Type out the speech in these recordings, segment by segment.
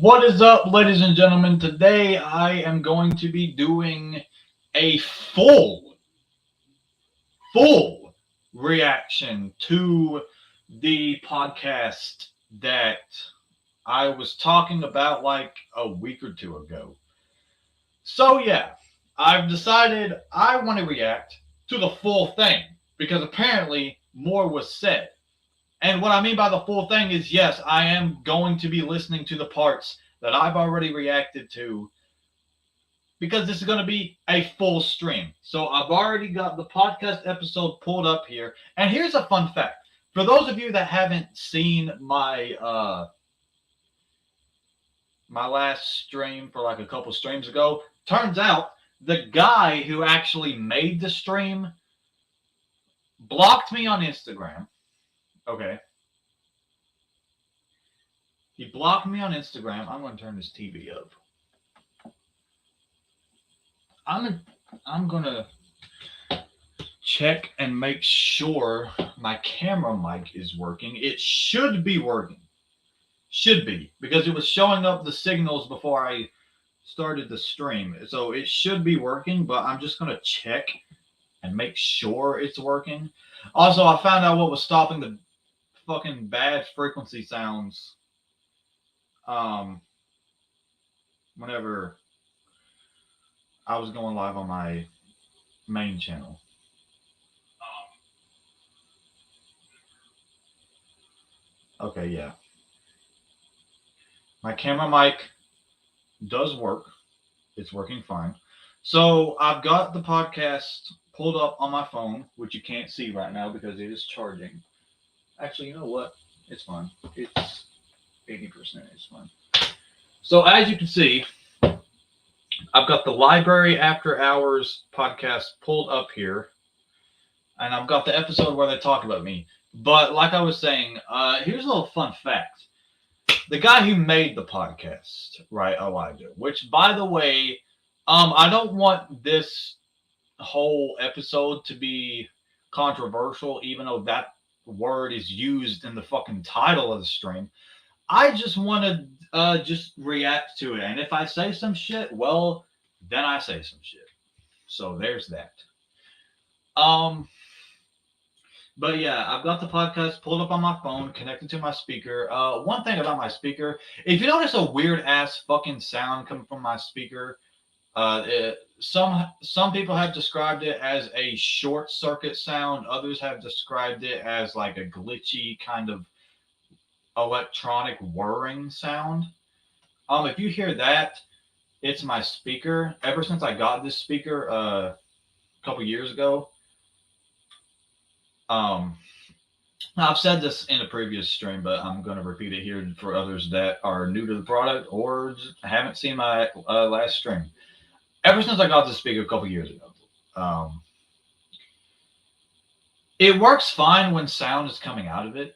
What is up, ladies and gentlemen? Today I am going to be doing a full reaction to the podcast that I was talking about like a week or two ago. So, yeah, I've decided I want to react to the full thing because apparently more was said. And what I mean by the full thing is, yes, I am going to be listening to the parts that I've already reacted to because this is going to be a full stream. So I've already got the podcast episode pulled up here. And here's a fun fact. For those of you that haven't seen my last stream for like a couple streams ago, turns out the guy who actually made the stream blocked me on Instagram. Okay. He blocked me on Instagram. I'm going to turn this TV up. I'm going to check and make sure my camera mic is working. It should be working. Should be, because it was showing up the signals before I started the stream. So it should be working, but I'm just going to check and make sure it's working. Also, I found out what was stopping the fucking bad frequency sounds whenever I was going live on my main channel. Okay, yeah. My camera mic does work. It's working fine. So I've got the podcast pulled up on my phone, which you can't see right now because it is charging. Actually, you know what? It's fine. It's 80%. It's fine. So as you can see, I've got the Library After Hours podcast pulled up here, and I've got the episode where they talk about me. But like I was saying, here's a little fun fact. The guy who made the podcast, right, Elijah, which by the way, I don't want this whole episode to be controversial, even though that word is used in the fucking title of the stream. I just want to just react to it, and if I say some shit, well, then I say some shit. So there's that. Um, but yeah, I've got the podcast pulled up on my phone, connected to my speaker. One thing about my speaker, if you notice a weird ass fucking sound coming from my speaker, some people have described it as a short circuit sound. Others have described it as like a glitchy kind of electronic whirring sound. If you hear that, it's my speaker. Ever since I got this speaker a couple years ago, I've said this in a previous stream, but I'm going to repeat it here for others that are new to the product or haven't seen my last stream. Ever since I got this speaker a couple years ago, it works fine when sound is coming out of it,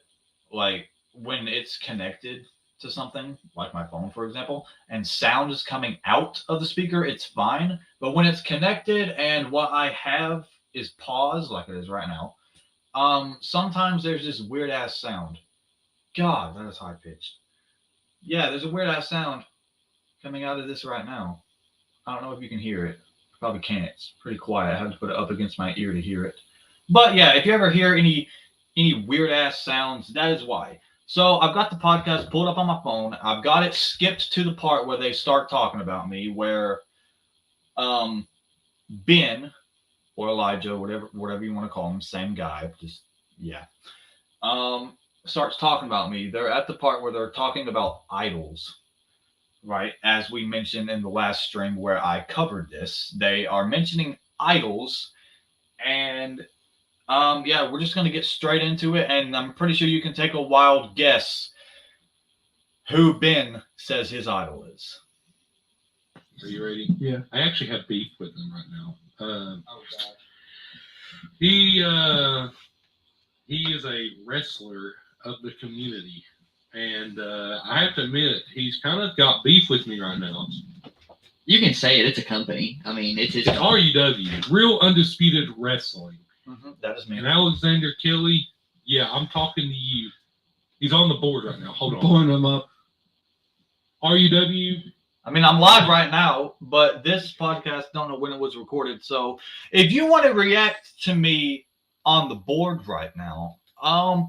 like when it's connected to something like my phone, for example, and sound is coming out of the speaker, it's fine. But when it's connected and what I have is paused, like it is right now, sometimes there's this weird ass sound. God, that is high pitched. Yeah, there's a weird ass sound coming out of this right now. I don't know if you can hear it. Probably can't. It's pretty quiet. I have to put it up against my ear to hear it. But yeah, if you ever hear any weird ass sounds, that is why. So I've got the podcast pulled up on my phone. I've got it skipped to the part where they start talking about me, where Ben or Elijah, whatever you want to call him, same guy, just yeah. Starts talking about me. They're at the part where they're talking about idols, right? As we mentioned in the last stream where I covered this, they are mentioning idols, and yeah, we're just gonna get straight into it, and I'm pretty sure you can take a wild guess who Ben says his idol is. Are you ready? Yeah. I actually have beef with him right now. Oh gosh. He is a wrestler of the community, and I have to admit he's kind of got beef with me right now. You can say it. It's a company. I mean, it's his It's RUW, Real Undisputed Wrestling. Mm-hmm. That is me. And Alexander Kelly, yeah, I'm talking to you. He's on the board right now. Hold on. pulling him up. RUW. I mean, I'm live right now, but this podcast don't know when it was recorded. So if you want to react to me on the board right now,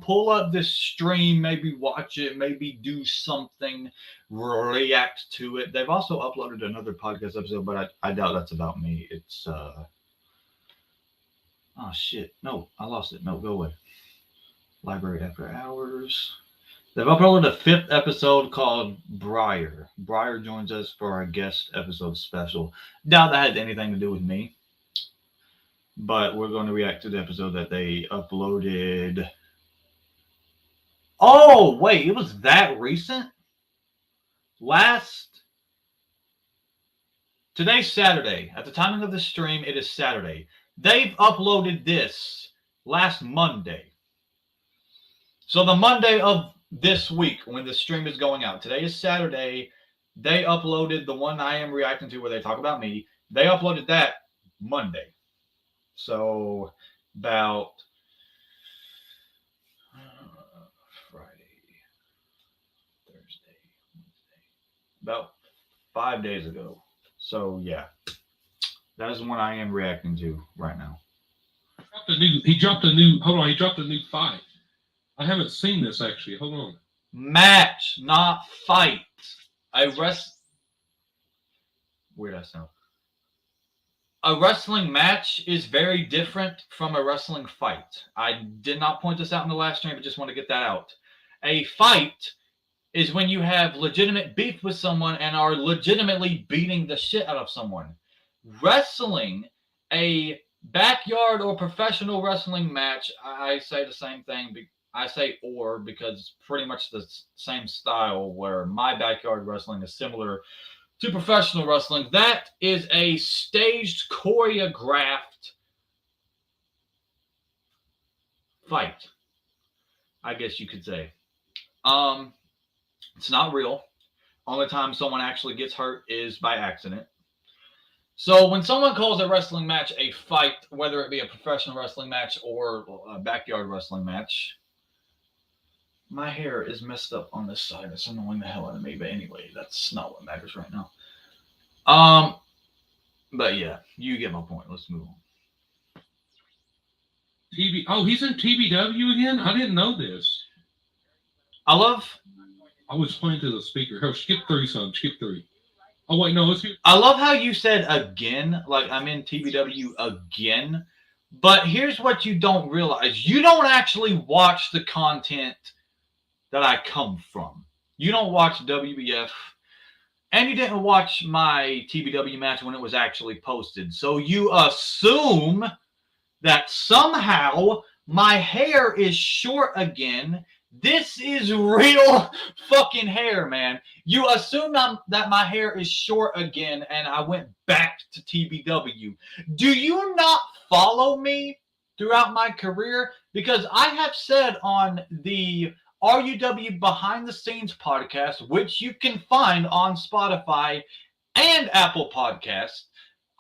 pull up this stream, maybe watch it, maybe do something, react to it. They've also uploaded another podcast episode, but I doubt that's about me. It's oh shit. No, I lost it. No, go away. Library After Hours. They've uploaded a 5th episode called Briar. Briar joins us for our guest episode special. Doubt that had anything to do with me. But we're going to react to the episode that they uploaded. Oh, wait, it was that recent? Today's Saturday. At the timing of this stream, it is Saturday. They've uploaded this last Monday. So the Monday of this week when the stream is going out. Today is Saturday. They uploaded the one I am reacting to where they talk about me. They uploaded that Monday. So about Friday, Thursday, Wednesday, about 5 days ago. So yeah, that is the one I am reacting to right now. He dropped a new fight. I haven't seen this actually. Hold on. Match, not fight. Weird ass sound. A wrestling match is very different from a wrestling fight. I did not point this out in the last stream, but just want to get that out. A fight is when you have legitimate beef with someone and are legitimately beating the shit out of someone. Wrestling, a backyard or professional wrestling match, I say the same thing. I say or because it's pretty much the same style where my backyard wrestling is similar to professional wrestling. That is a staged, choreographed fight, I guess you could say. It's not real. Only time someone actually gets hurt is by accident. So when someone calls a wrestling match a fight, whether it be a professional wrestling match or a backyard wrestling match, my hair is messed up on this side. It's annoying the hell out of me. But anyway, that's not what matters right now. But yeah, you get my point. Let's move on. Oh, he's in TBW again? I didn't know this. I was playing to the speaker. Oh, skip 3, son. Skip 3. Oh, wait, no, let's hear. I love how you said again, like I'm in TBW again. But here's what you don't realize. You don't actually watch the content that I come from. You don't watch WBF, and you didn't watch my TBW match when it was actually posted. So you assume that somehow my hair is short again. This is real fucking hair, man. You assume that my hair is short again, and I went back to TBW. Do you not follow me throughout my career? Because I have said on the RUW Behind the Scenes podcast, which you can find on Spotify and Apple Podcasts,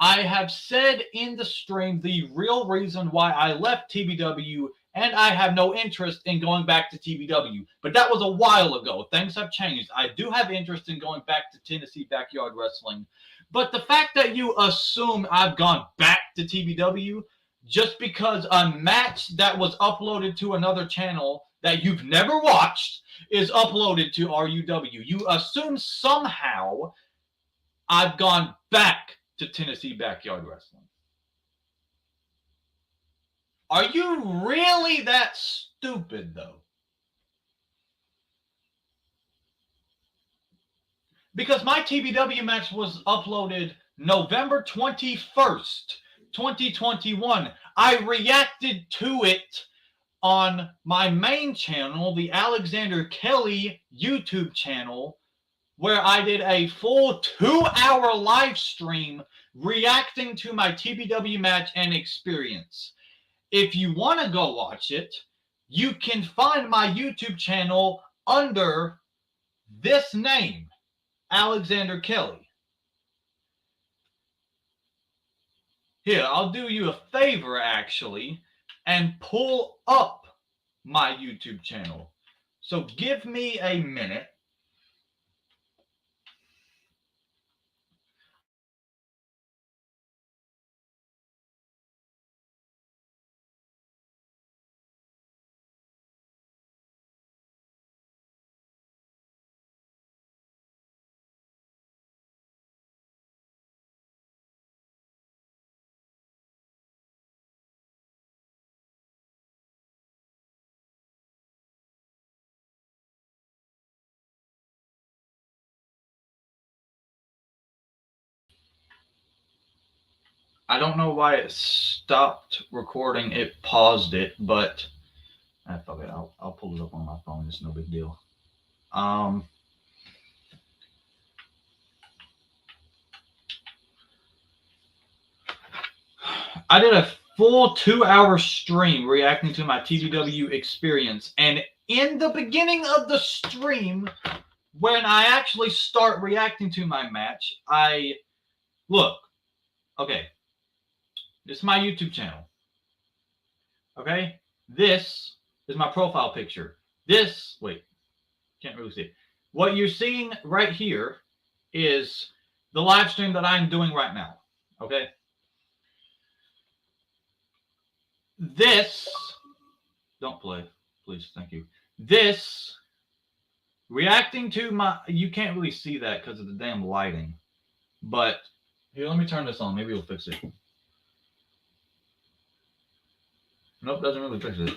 I have said in the stream the real reason why I left TBW, and I have no interest in going back to TBW. But that was a while ago. Things have changed. I do have interest in going back to Tennessee Backyard Wrestling. But the fact that you assume I've gone back to TBW just because a match that was uploaded to another channel that you've never watched is uploaded to RUW. You assume somehow I've gone back to Tennessee Backyard Wrestling. Are you really that stupid, though? Because my TBW match was uploaded November 21st, 2021. I reacted to it on my main channel, the Alexander Kelly YouTube channel, where I did a full 2-hour live stream reacting to my TBW match and experience. If you want to go watch it, you can find my YouTube channel under this name, Alexander Kelly. Here, I'll do you a favor, actually, and pull up my YouTube channel. So give me a minute. I don't know why it stopped recording. It paused it, but fuck it. I'll pull it up on my phone. It's no big deal. I did a full 2-hour stream reacting to my TBW experience, and in the beginning of the stream, when I actually start reacting to my match, I look. Okay, this is my YouTube channel. Okay, this is my profile picture. This, wait, can't really see it. What you're seeing right here is the live stream that I'm doing right now. Okay, this, don't play, please, thank you. This, reacting to my, you can't really see that because of the damn lighting, but here, let me turn this on. Maybe it'll fix it. Nope, doesn't really fix it.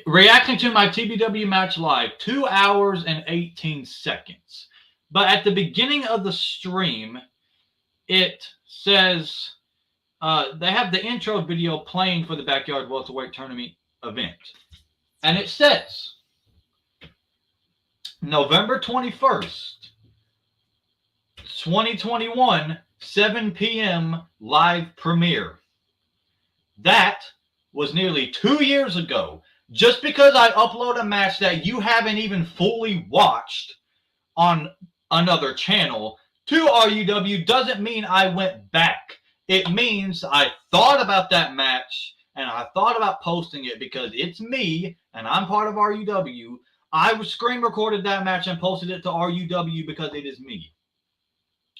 Reacting to my TBW match live, 2 hours and 18 seconds. But at the beginning of the stream, it says they have the intro video playing for the Backyard Welterweight Tournament event. And it says November 21st, 2021, 7 p.m. live premiere. That was nearly 2 years ago. Just because I upload a match that you haven't even fully watched on another channel to RUW doesn't mean I went back. It means I thought about that match and I thought about posting it because it's me and I'm part of RUW. I screen recorded that match and posted it to RUW because it is me,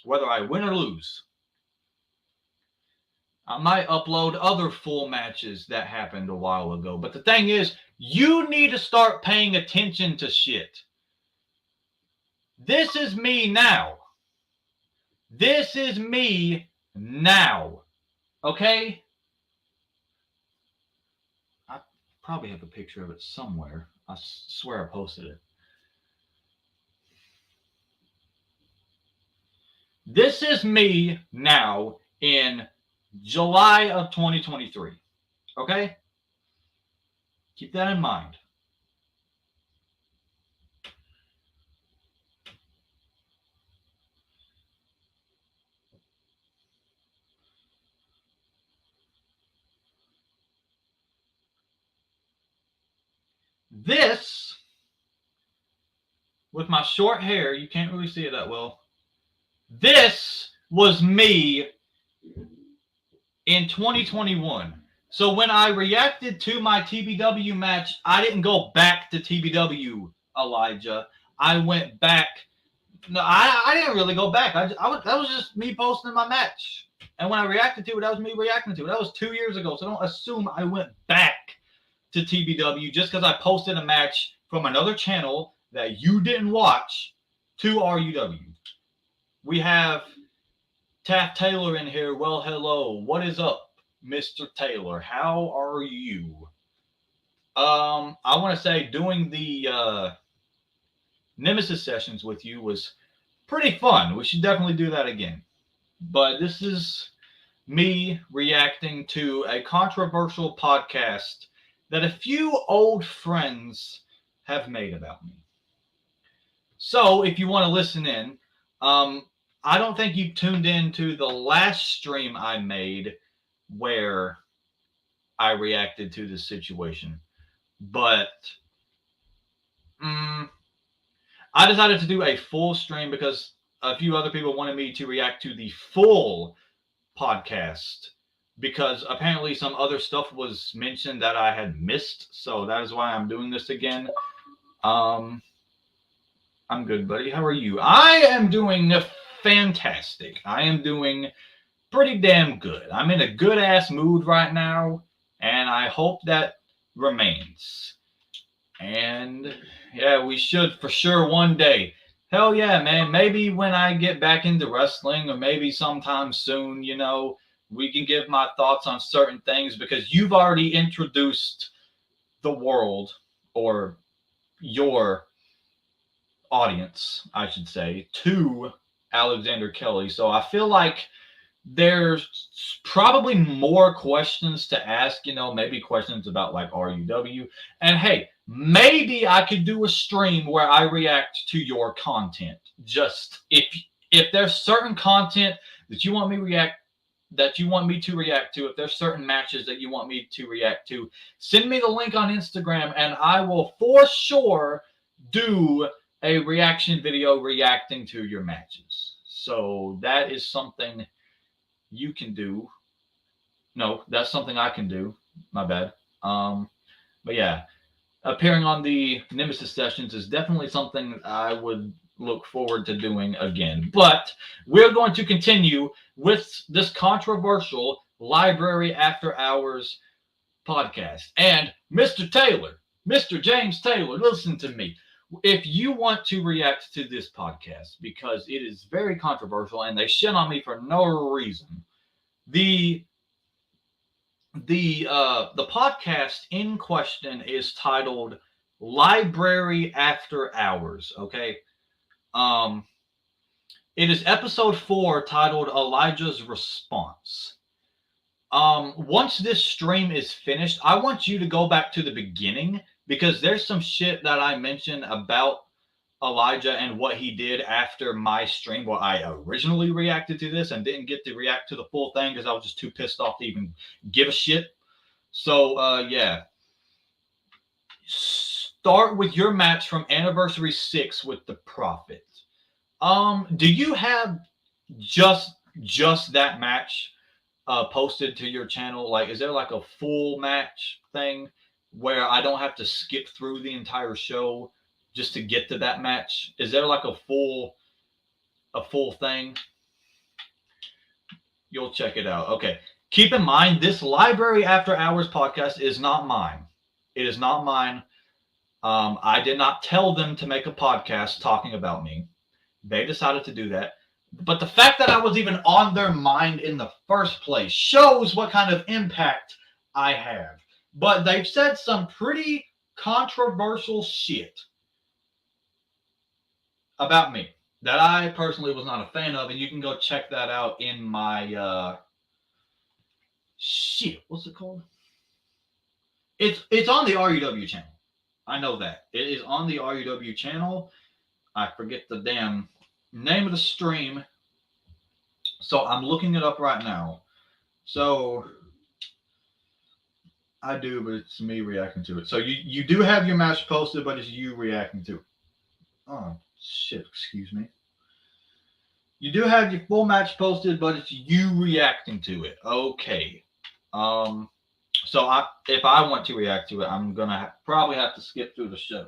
whether I win or lose. I might upload other full matches that happened a while ago. But the thing is, you need to start paying attention to shit. This is me now. This is me now. Okay? I probably have a picture of it somewhere. I swear I posted it. This is me now in July of 2023. Okay? Keep that in mind. This, with my short hair, you can't really see it that well. This was me in 2021. So when I reacted to my TBW match, I didn't go back to TBW, Elijah. I went back. No, I didn't really go back. That was just me posting my match. And when I reacted to it, that was me reacting to it. That was 2 years ago. So don't assume I went back to TBW just because I posted a match from another channel that you didn't watch to RUW. We have Taft Taylor in here. Well, hello. What is up, Mr. Taylor? How are you? I want to say doing the Nemesis sessions with you was pretty fun. We should definitely do that again. But this is me reacting to a controversial podcast that a few old friends have made about me. So if you want to listen in, I don't think you tuned in to the last stream I made where I reacted to this situation. But I decided to do a full stream because a few other people wanted me to react to the full podcast because apparently some other stuff was mentioned that I had missed. So that is why I'm doing this again. I'm good, buddy. How are you? I am doing fantastic. I am doing pretty damn good. I'm in a good ass mood right now, and I hope that remains. And yeah, we should for sure one day. Hell yeah, man. Maybe when I get back into wrestling, or maybe sometime soon, you know, we can give my thoughts on certain things because you've already introduced the world, or your audience, I should say, to Alexander Kelly. So I feel like there's probably more questions to ask, maybe questions about like RUW. And hey, maybe I could do a stream where I react to your content. Just if there's certain content that you want me to react to, if there's certain matches that you want me to react to, send me the link on Instagram and I will for sure do a reaction video reacting to your matches. So that is something you can do. No, that's something I can do. My bad. But yeah, appearing on the Nemesis sessions is definitely something I would look forward to doing again. But we're going to continue with this controversial Library After Hours podcast. And Mr. Taylor, Mr. James Taylor, listen to me. If you want to react to this podcast, because it is very controversial and they shit on me for no reason, the podcast in question is titled Library After Hours. Okay. It is episode 4 titled Elijah's Response. Once this stream is finished, I want you to go back to the beginning because there's some shit that I mentioned about Elijah and what he did after my stream where I originally reacted to this and didn't get to react to the full thing because I was just too pissed off to even give a shit. So, yeah. Start with your match from Anniversary 6 with the Prophet. Do you have just that match posted to your channel? Like, is there like a full match thing where I don't have to skip through the entire show just to get to that match? Is there like a full thing? You'll check it out. Okay. Keep in mind, this Library After Hours podcast is not mine. It is not mine. I did not tell them to make a podcast talking about me. They decided to do that. But the fact that I was even on their mind in the first place shows what kind of impact I have. But they've said some pretty controversial shit about me that I personally was not a fan of. And you can go check that out in my what's it called? It's on the RUW channel. I know that. It is on the RUW channel. I forget the damn name of the stream. So I'm looking it up right now. So I do, but it's me reacting to it. So you do have your match posted, but it's you reacting to it. Oh, shit. Excuse me. You do have your full match posted, but it's you reacting to it. Okay. So if I want to react to it, I'm going to probably have to skip through the show.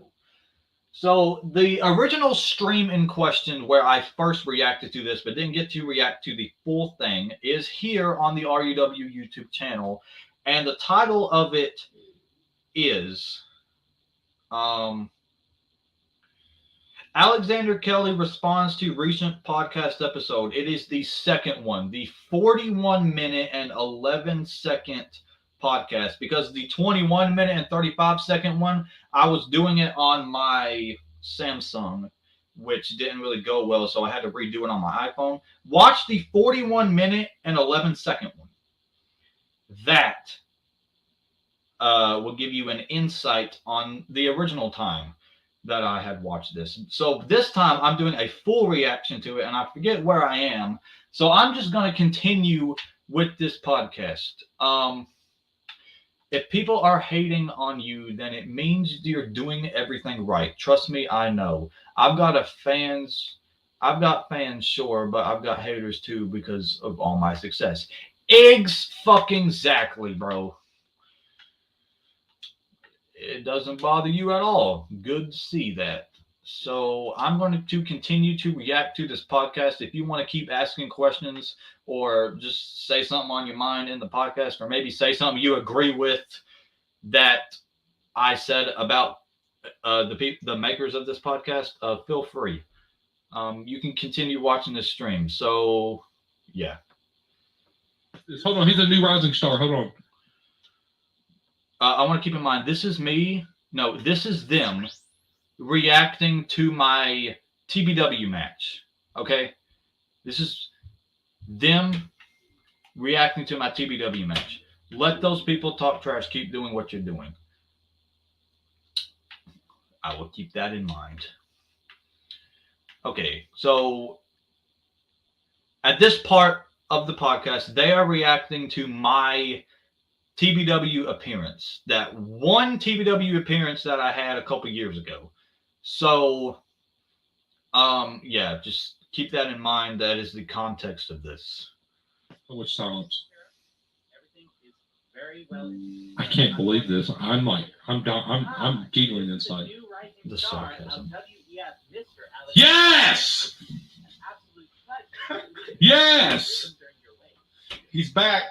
So the original stream in question where I first reacted to this but didn't get to react to the full thing is here on the RUW YouTube channel. And the title of it is Alexander Kelly responds to recent podcast episode. It is the second one, the 41-minute and 11-second podcast, because the 21-minute and 35-second one, I was doing it on my Samsung, which didn't really go well, so I had to redo it on my iPhone. Watch the 41-minute and 11-second one. That will give you an insight on the original time that I had watched this. So this time I'm doing a full reaction to it, and I forget where I am. So I'm just going to continue with this podcast. If people are hating on you, then it means you're doing everything right. Trust me, I know. I've got fans, sure, but I've got haters too because of all my success. Exactly, bro. It doesn't bother you at all. Good to see that. So I'm going to continue to react to this podcast. If you want to keep asking questions or just say something on your mind in the podcast, or maybe say something you agree with that I said about the makers of this podcast, feel free. You can continue watching this stream. So, yeah. Hold on. He's a new rising star. Hold on. I want to keep in mind, this is me. No, this is them reacting to my TBW match. Okay? This is them reacting to my TBW match. Let those people talk trash. Keep doing what you're doing. I will keep that in mind. Okay, so at this part of the podcast, they are reacting to my TBW appearance. That one TBW appearance that I had a couple years ago. So, yeah, just keep that in mind. That is the context of this. So much silence. Everything is very well. I can't believe this. I'm giggling inside. new rising The star sarcasm. of WEF, Mr. Alex Yes! An absolute pleasure. Yes! During your wait. He's back.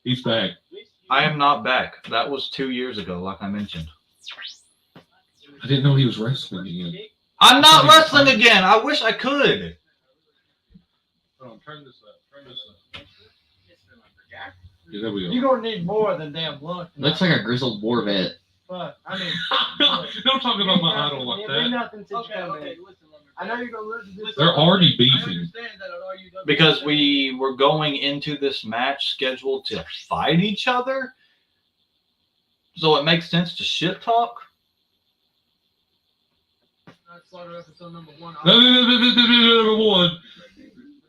He's back. Wish you I am not back. That was 2 years ago, like I mentioned. I didn't know he was wrestling again. I'm not wrestling again. I wish I could. Hold on, turn this up. Turn this up. Mr. Lumberjack. Yeah, there we go. You're gonna need more than damn lunch. Looks like a grizzled war vet. But I mean, Don't talk about my idol like Ain't that. nothing since Okay, you come okay, in. listen, Lumberjack. I know you're gonna lose this. They're already I beefing. understand that at RUW. Because we were going into this match scheduled to fight each other. So it makes sense to shit talk. That's Slaughter episode number 1. Number one.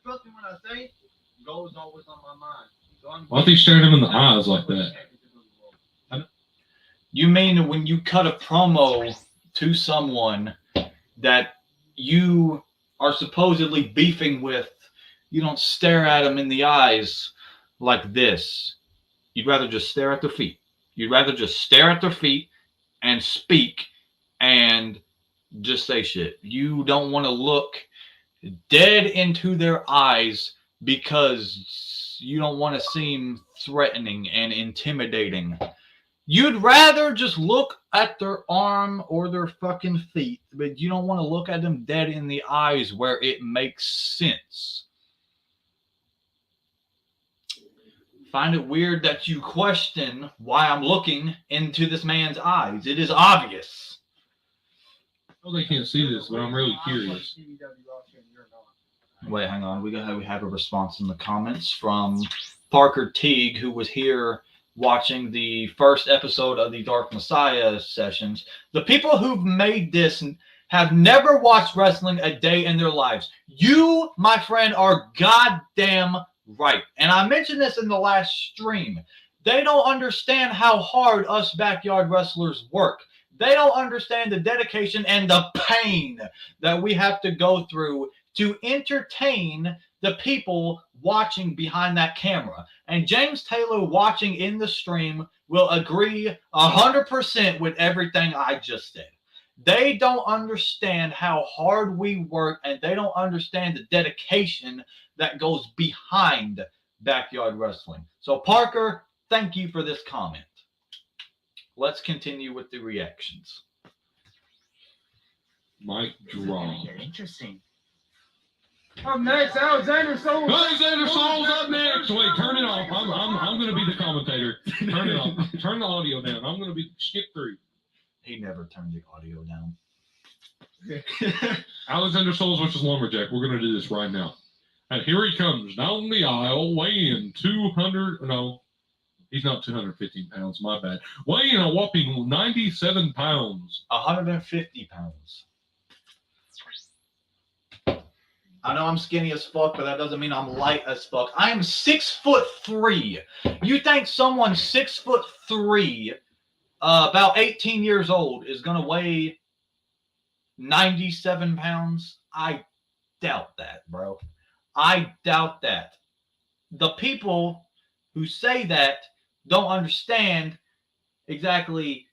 Trust me when I say, goal is always on my mind. So I'm Why is he staring him in the eyes like that? You mean when you cut a promo to someone that you are supposedly beefing with, you don't stare at them in the eyes like this. You'd rather just stare at their feet. You'd rather just stare at their feet and speak and just say shit. You don't want to look dead into their eyes because you don't want to seem threatening and intimidating. You'd rather just look at their arm or their fucking feet, but you don't want to look at them dead in the eyes where it makes sense. Find it weird that you question why I'm looking into this man's eyes. It is obvious. Oh, they can't see this, but I'm really curious. Wait, hang on. We have a response in the comments from Parker Teague, who was here watching the first episode of the Dark Messiah sessions. The people who've made this have never watched wrestling a day in their lives. You, my friend, are goddamn right. And I mentioned this in the last stream. They don't understand how hard us backyard wrestlers work. They don't understand the dedication and the pain that we have to go through to entertain the people watching behind that camera. And James Taylor watching in the stream will agree 100% with everything I just said. They don't understand how hard we work, and they don't understand the dedication that goes behind backyard wrestling. So Parker, thank you for this comment. Let's continue with the reactions. Mic drop. Interesting. Up next, Alexander Souls. Alexander Souls up next. Wait, turn it off. I'm going to be the commentator. Turn it off. Turn the audio down. I'm going to be skip through. He never turned the audio down. Alexander Souls versus Lumberjack. We're going to do this right now. And here he comes down the aisle, weighing 200. No, he's not 215 pounds. My bad. Weighing a whopping 97 pounds. 150 pounds. I know I'm skinny as fuck, but that doesn't mean I'm light as fuck. I am 6'3". You think someone 6'3", about 18 years old, is gonna weigh 97 pounds? I doubt that, bro. I doubt that. The people who say that don't understand exactly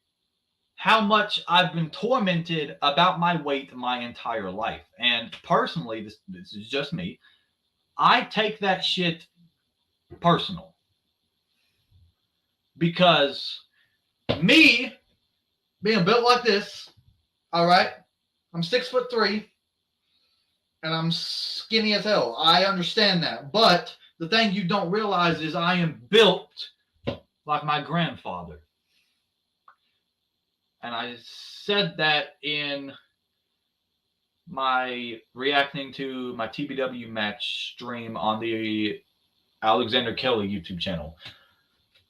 how much I've been tormented about my weight my entire life. And personally, this is just me, I take that shit personal. Because me being built like this, all right, I'm 6'3", and I'm skinny as hell. I understand that. But the thing you don't realize is I am built like my grandfather. And I said that in my reacting to my TBW match stream on the Alexander Kelly YouTube channel.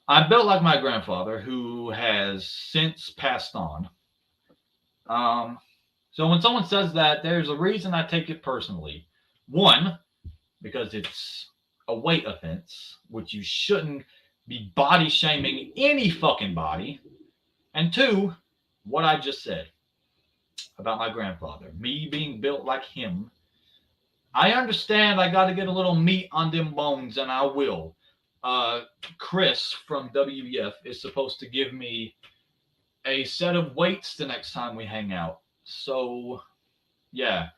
I'm built like my grandfather, who has since passed on. So when someone says that, there's a reason I take it personally. One, because it's a weight offense, which you shouldn't be body shaming any fucking body. And two, what I just said about my grandfather, me being built like him. I understand I got to get a little meat on them bones, and I will. Chris from WEF is supposed to give me a set of weights the next time we hang out. So, yeah.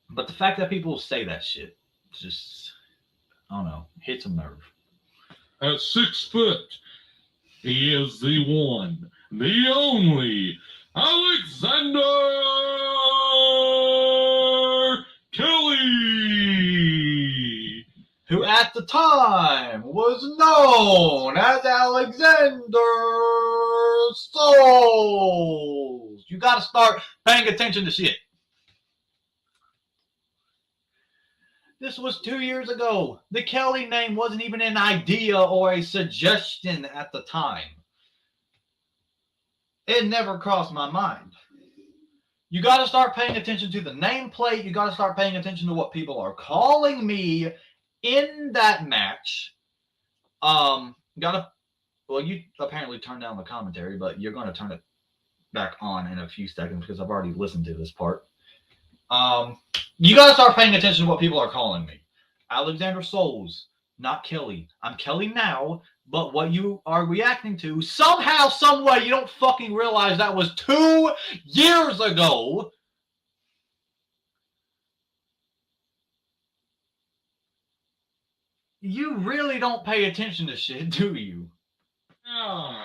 But the fact that people say that shit just, I don't know, hits a nerve. At 6 foot, he is the one, the only Alexander Kelly. Who at the time was known as Alexander Souls. You gotta start paying attention to shit. This was 2 years ago. The Kelly name wasn't even an idea or a suggestion at the time. It never crossed my mind. You got to start paying attention to the nameplate. You got to start paying attention to what people are calling me in that match. Well, you apparently turned down the commentary, but you're going to turn it back on in a few seconds because I've already listened to this part. You got to start paying attention to what people are calling me. Alexander Souls, not Kelly. I'm Kelly now, but what you are reacting to, somehow, some way, you don't fucking realize that was 2 years ago. You really don't pay attention to shit, do you? Yeah.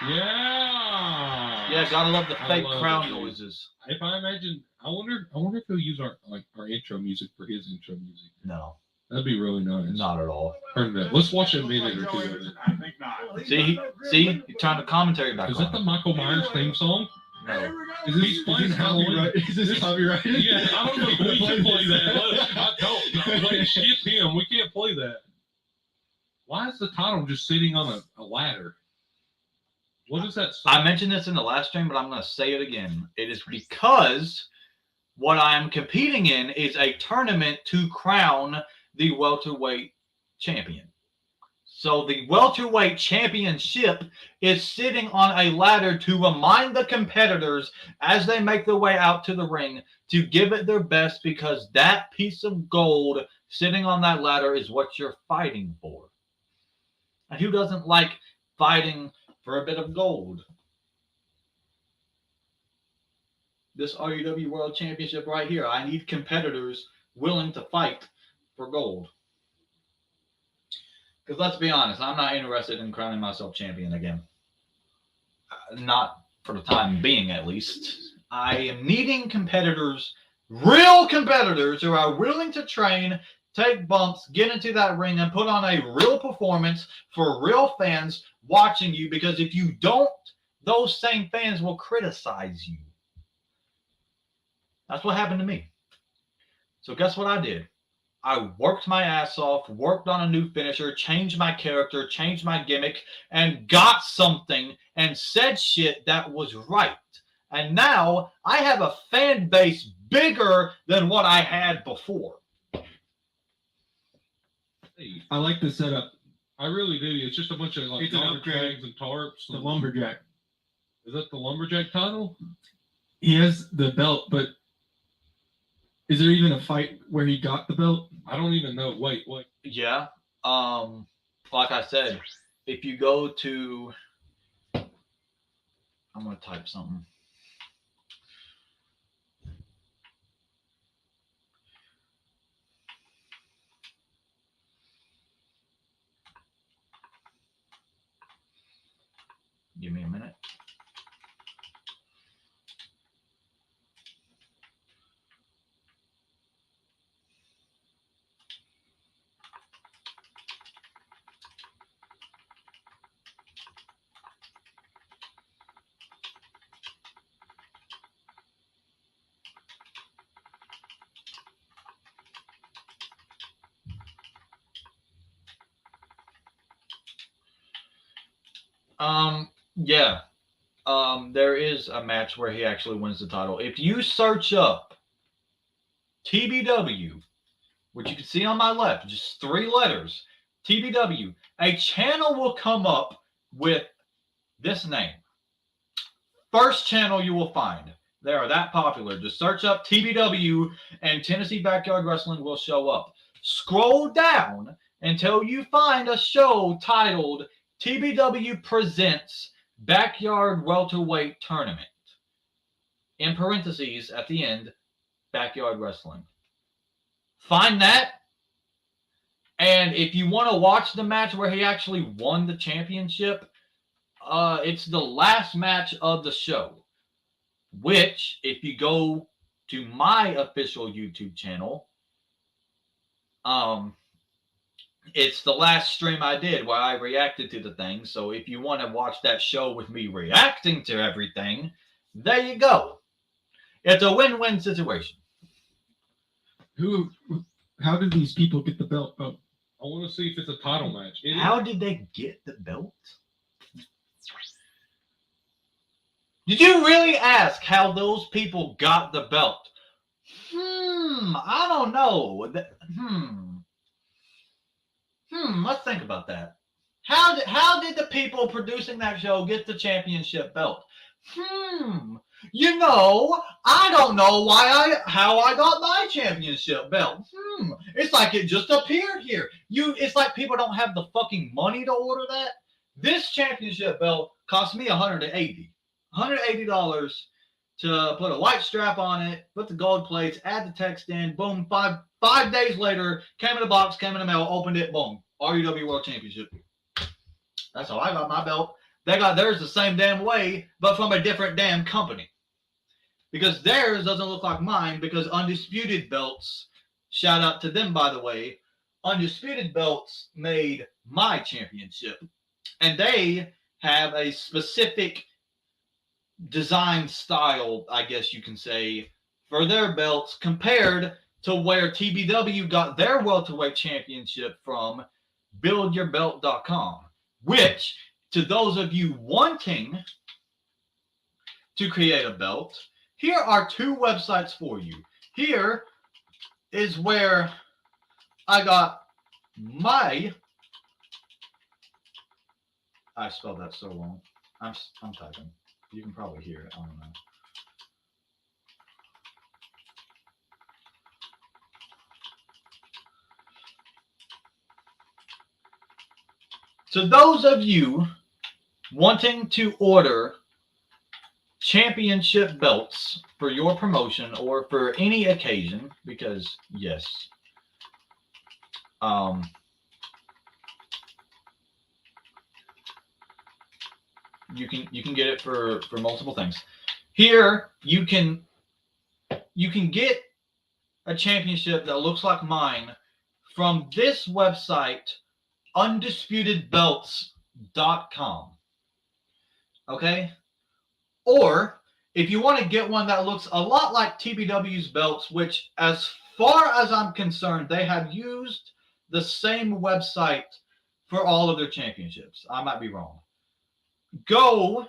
Yeah. Yeah, gotta love the I fake love crowd it, dude. noises. If I imagine, I wonder if he'll use our intro music for his intro music. No, That'd be really nice. not at all. Turn that. Let's watch a minute or two of it. I think not. See, you turned the commentary back Is that the on. Michael Myers theme song? No. Is this playing Halloween? Is this copyrighted? Yeah, I don't know if we should play that. I don't. Like, skip him. We can't play that. Why is the title just sitting on a ladder? What is that song? I mentioned this in the last stream, but I'm going to say it again. It is because what I am competing in is a tournament to crown the welterweight champion. So the welterweight championship is sitting on a ladder to remind the competitors as they make their way out to the ring to give it their best, because that piece of gold sitting on that ladder is what you're fighting for. And who doesn't like fighting for a bit of gold? This RUW World Championship right here, I need competitors willing to fight for gold. Because let's be honest, I'm not interested in crowning myself champion again. Not for the time being, at least. I am needing competitors, real competitors who are willing to train, take bumps, get into that ring, and put on a real performance for real fans watching you. Because if you don't, those same fans will criticize you. That's what happened to me. So guess what I did? I worked my ass off, worked on a new finisher, changed my character, changed my gimmick, and got something and said shit that was right. And now I have a fan base bigger than what I had before. Hey, I like the setup. I really do. It's just a bunch of like It's an garbage upgrade. bags and tarps. The lumberjack. Is that the lumberjack title? He has the belt, but is there even a fight where he got the belt? I don't even know. Wait. Yeah. Like I said, if you go to, I'm gonna type something. Give me a minute. Yeah. There is a match where he actually wins the title. If you search up TBW, which you can see on my left, just 3 letters, TBW, a channel will come up with this name. First channel you will find. They are that popular. Just search up TBW and Tennessee Backyard Wrestling will show up. Scroll down until you find a show titled TBW Presents Backyard Welterweight Tournament. In parentheses at the end, Backyard Wrestling. Find that. And if you want to watch the match where he actually won the championship, it's the last match of the show. Which, if you go to my official YouTube channel, it's the last stream I did where I reacted to the thing. So if you want to watch that show with me reacting to everything, there you go. It's a win-win situation. How did these people get the belt? Oh, I want to see if it's a title match. It is- How did they get the belt? Did you really ask how those people got the belt? I don't know. Let's think about that. How did the people producing that show get the championship belt? You know, I don't know how I got my championship belt. It's like it just appeared here. It's like people don't have the fucking money to order that. This championship belt cost me $180 to put a white strap on it, put the gold plates, add the text in, boom, five days later, came in a box, came in the mail, opened it, boom, RUW World Championship. That's how I got my belt. They got theirs the same damn way, but from a different damn company. Because theirs doesn't look like mine, because Undisputed Belts, shout out to them, by the way, Undisputed Belts made my championship. And they have a specific design style, I guess you can say, for their belts compared to where TBW got their welterweight championship from, buildyourbelt.com, which, to those of you wanting to create a belt, here are 2 websites for you. Here is where I got my, I spelled that so wrong. I'm typing. You can probably hear it. I don't know. To those of you wanting to order championship belts for your promotion or for any occasion, because yes, you can get it for multiple things. Here you can get a championship that looks like mine from this website, undisputedbelts.com. Okay? Or if you want to get one that looks a lot like TBW's belts, which as far as I'm concerned, they have used the same website for all of their championships. I might be wrong. Go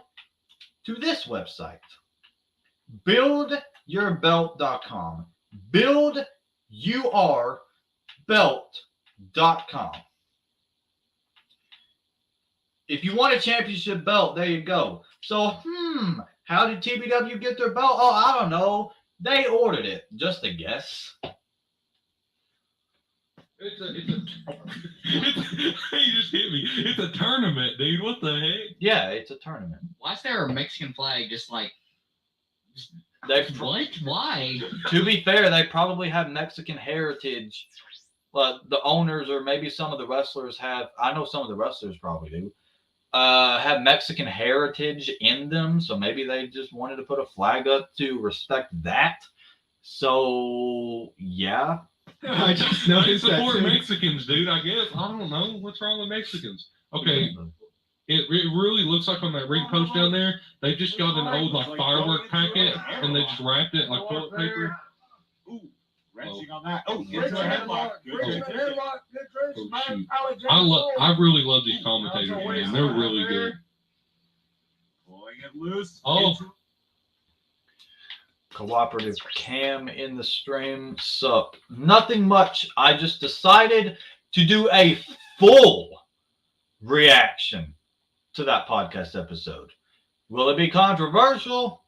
to this website, buildyourbelt.com. Buildyourbelt.com. If you want a championship belt, there you go. So, how did TBW get their belt? Oh, I don't know. They ordered it. Just a guess. You just hit me. It's a tournament, dude. What the heck? Yeah, it's a tournament. Why is there a Mexican flag just like? They, What? Why? to be fair, they probably have Mexican heritage, but the owners or maybe some of the wrestlers have. I know some of the wrestlers probably do. Have Mexican heritage in them, so maybe they just wanted to put a flag up to respect that. So yeah. I just They noticed that. support too. Mexicans, dude. I guess. I don't know. What's wrong with Mexicans? Okay. It really looks like on that ring post down there, they just got an old like firework packet and they just wrapped it like toilet paper. Ooh, wrenching on that. Oh, Good gets a try. headlock. Good Oh. try. Oh, shoot. I really love these commentators, man. They're really good. it loose. Oh. Cooperative cam in the stream. Sup? Nothing much. I just decided to do a full reaction to that podcast episode. Will it be controversial?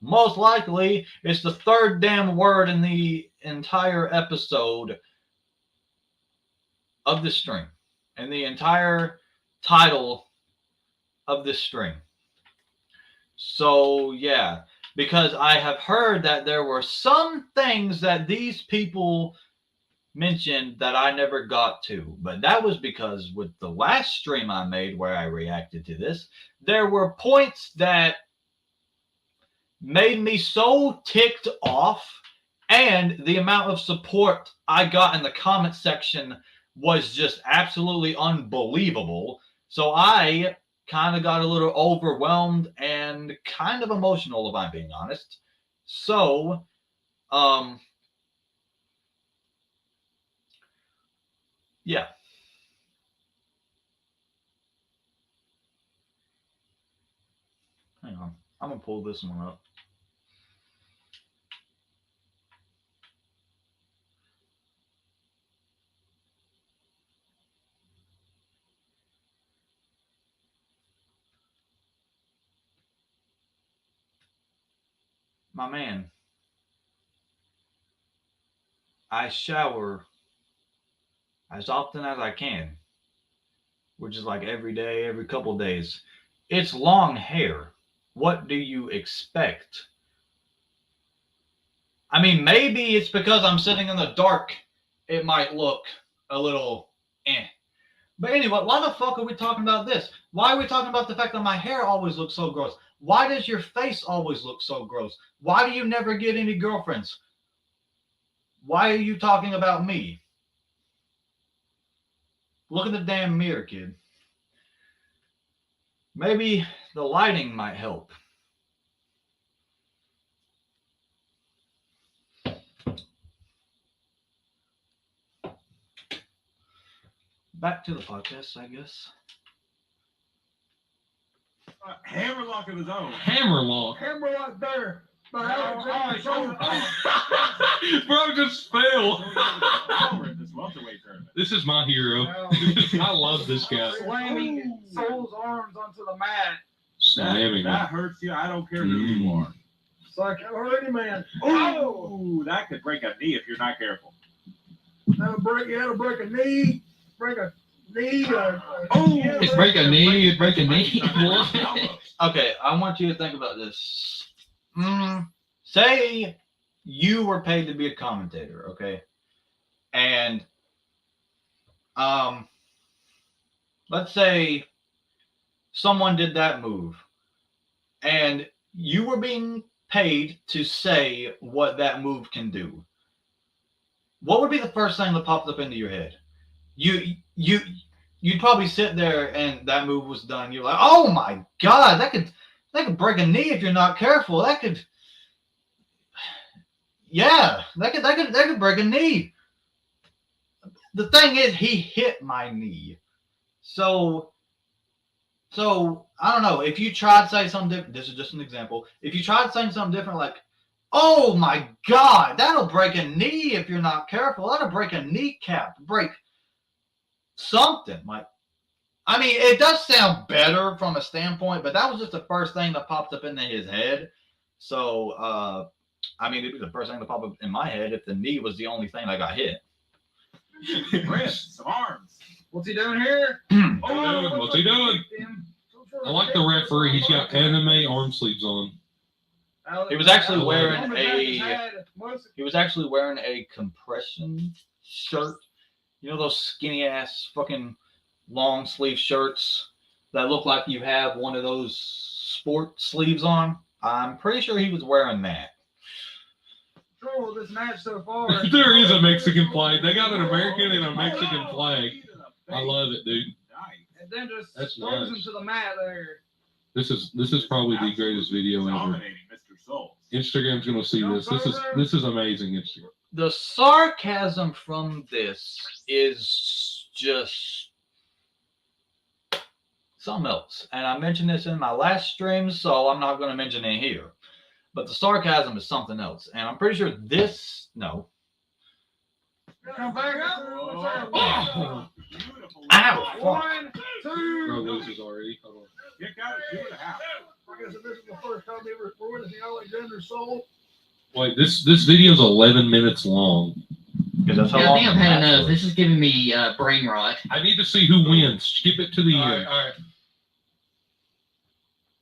Most likely. It's the third damn word in the entire episode of the stream. And the entire title of this stream. So, yeah. Because I have heard that there were some things that these people mentioned that I never got to. But that was because with the last stream I made where I reacted to this, there were points that made me so ticked off, and the amount of support I got in the comment section was just absolutely unbelievable. So I kind of got a little overwhelmed and kind of emotional, if I'm being honest. So, yeah. Hang on. I'm going to pull this one up. My man, I shower as often as I can, which is like every day, every couple days. It's long hair. What do you expect? I mean, maybe it's because I'm sitting in the dark. It might look a little eh. But anyway, why the fuck are we talking about this? Why are we talking about the fact that my hair always looks so gross? Why does your face always look so gross? Why do you never get any girlfriends? Why are you talking about me? Look at the damn mirror, kid. Maybe the lighting might help. Back to the podcast, I guess. Hammerlock of his own. Hammerlock. Hammerlock there. Bro just fell. This is my hero. I love this guy. Slamming Soul's arms onto the mat. Slamming That him. hurts you. I don't care who you are. It's like it'll hurt any man. Oh, that could break a knee if you're not careful. That'll break a knee. Break a knee. It's break a knee. It's break a knee. Okay, I want you to think about this. Say you were paid to be a commentator, okay? And let's say someone did that move and you were being paid to say what that move can do. What would be the first thing that popped up into your head? You'd probably sit there and that move was done. You're like, oh my God, that could break a knee if you're not careful. That could break a knee. The thing is, he hit my knee. So I don't know. If you tried to say something different, this is just an example. If you tried saying something different, like, oh my God, that'll break a knee if you're not careful. That'll break a kneecap, break something. Like, I mean, it does sound better from a standpoint, but that was just the first thing that popped up into his head. So, I mean, it'd be the first thing that popped up in my head if the knee was the only thing that got hit. Wrists, some arms. What's he doing here? What's he doing? I like the referee. He's got anime arm sleeves on. He was actually wearing He was actually wearing a compression shirt. You know those skinny ass fucking long sleeve shirts that look like you have one of those sport sleeves on? I'm pretty sure he was wearing that. This match so far. There is a Mexican flag. They got an American and a Mexican flag. I love it, dude. And then just That's throws nice. him to the mat there. This is probably the greatest video ever. Dominating Mr. Souls. Instagram's gonna see this. This is amazing, Instagram. The sarcasm from this is just something else. And I mentioned this in my last stream, so I'm not going to mention it here. But the sarcasm is something else. And I'm pretty sure this, no. Come back up. Oh. Beautiful. Ow. One, two. Bro loses already. Hold on. Kick out at 2.5. I guess this is the first time they ever recorded the Alexander Soul. Wait, this video's 11 minutes long. Because that's how Yeah, I long think I've the had match enough. was. This is giving me brain rot. I need to see who wins. Skip it to the All right, end. all right.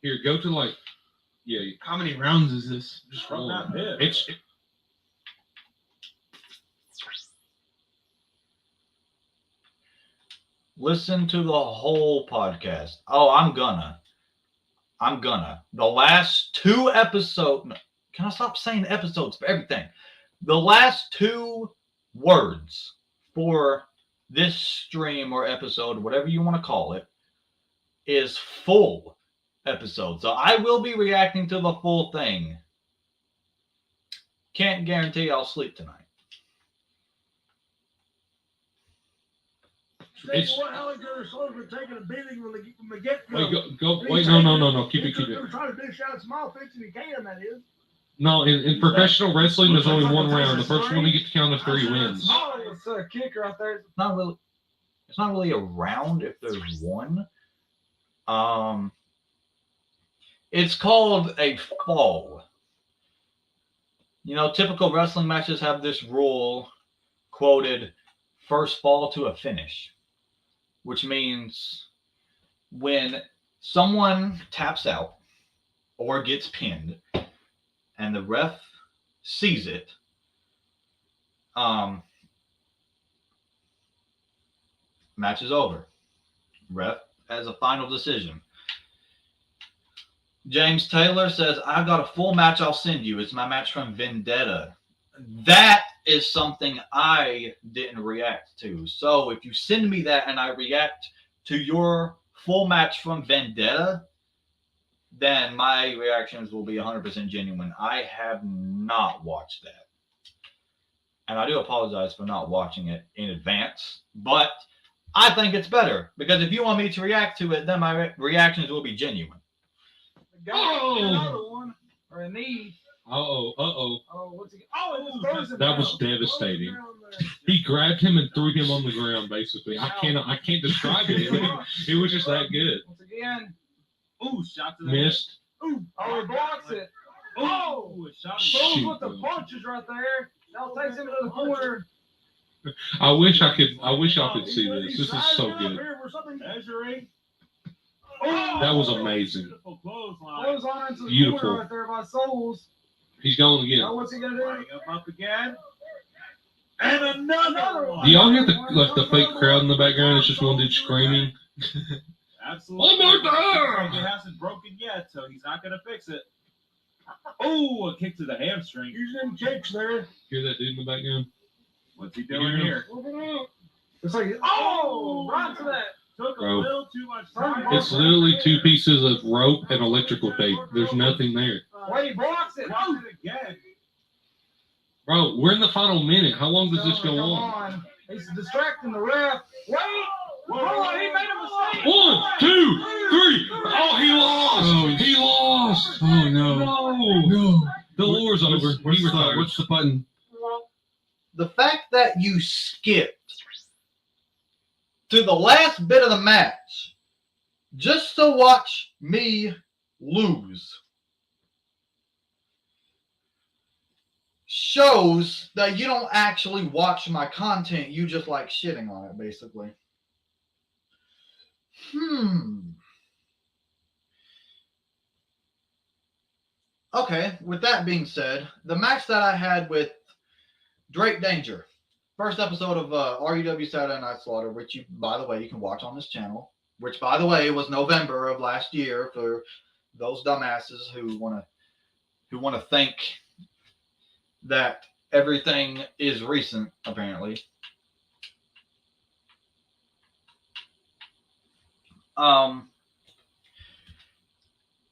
Here, go to like, yeah, How many rounds is this? just From that bit. It's Listen to the whole podcast. Oh, I'm gonna. The last 2 episodes. Can I stop saying episodes for everything? The last 2 words for this stream or episode, whatever you want to call it, is full episode. So I will be reacting to the full thing. Can't guarantee I'll sleep tonight. Tell you what, Alexander Soul's been taking a beating from the get-go. wait, go, wait, no, keep it. They were trying to dish out small fix and he can, that is. No, in professional wrestling, there's only one round. The first one you get to count to 3 wins. Oh, it's a kicker out there. It's not really a round if there's one. It's called a fall. You know, typical wrestling matches have this rule quoted: first fall to a finish, which means when someone taps out or gets pinned and the ref sees it, match is over. Ref has a final decision. James Taylor says, I've got a full match I'll send you. It's my match from Vendetta. That is something I didn't react to. So if you send me that and I react to your full match from Vendetta, then my reactions will be 100% genuine. I have not watched that. And I do apologize for not watching it in advance, but I think it's better because if you want me to react to it, then my reactions will be genuine. The guy Oh. another one, or a knee. Uh-oh. Oh, what's he? Oh, it just throws him That down. was devastating. Throws him down there. He grabbed him and threw him on the ground, basically. I can't describe it. It was just that good. Once again. Ooh, shot to the Missed. Ooh, oh, he blocks it. Oh, Ooh, a shot. throws Shoot. with the punches right there. Now takes him to the corner. I wish I could see He's this. This is sizing so up good. here for something. Measuring. That was amazing. Beautiful clothesline. Close on into the Beautiful. corner right there by Souls. He's going Now again. what's he gonna do? Lining up again. And another one. Do y'all hear the fake crowd in the background? It's just one dude screaming. Absolutely. One more time! It hasn't broken yet, so he's not gonna fix it. Oh, a kick to the hamstring. Use them kicks there. Hear that dude in the background? What's he You doing hear here? It's like, oh, right to that. Took a Bro. little too much time. It's literally 2 pieces of rope and electrical tape. There's nothing there. Wait, he blocks it. Watch it again. Bro, we're in the final minute. How long does this go Come on? He's distracting the ref. Wait. Whoa, he made a mistake. 1, 2, 3. Oh, he lost. Oh, He lost. Oh no. No. No. The war's over. What's He retired. what's the button? The fact that you skipped to the last bit of the match just to watch me lose shows that you don't actually watch my content. You just like shitting on it, basically. Okay, with that being said, the match that I had with Drake Danger, first episode of RUW Saturday Night Slaughter, which you, by the way, you can watch on this channel. Which, by the way, was November of last year for those dumbasses who want to think that everything is recent. Apparently,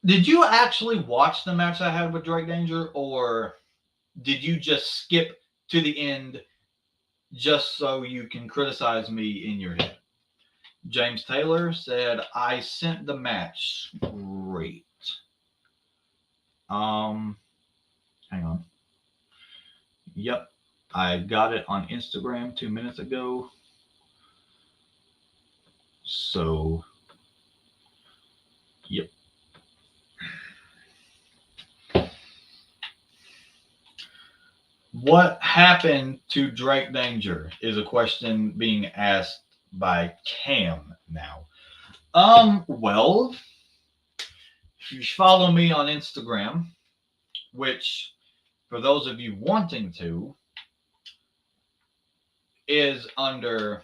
did you actually watch the match I had with Drake Danger, or did you just skip to the end just so you can criticize me in your head? James Taylor said, I sent the match. Great. Hang on. Yep. I got it on Instagram 2 minutes ago. So, yep. What happened to Drake Danger is a question being asked by Cam now. Well, if you follow me on Instagram, which for those of you wanting to, is under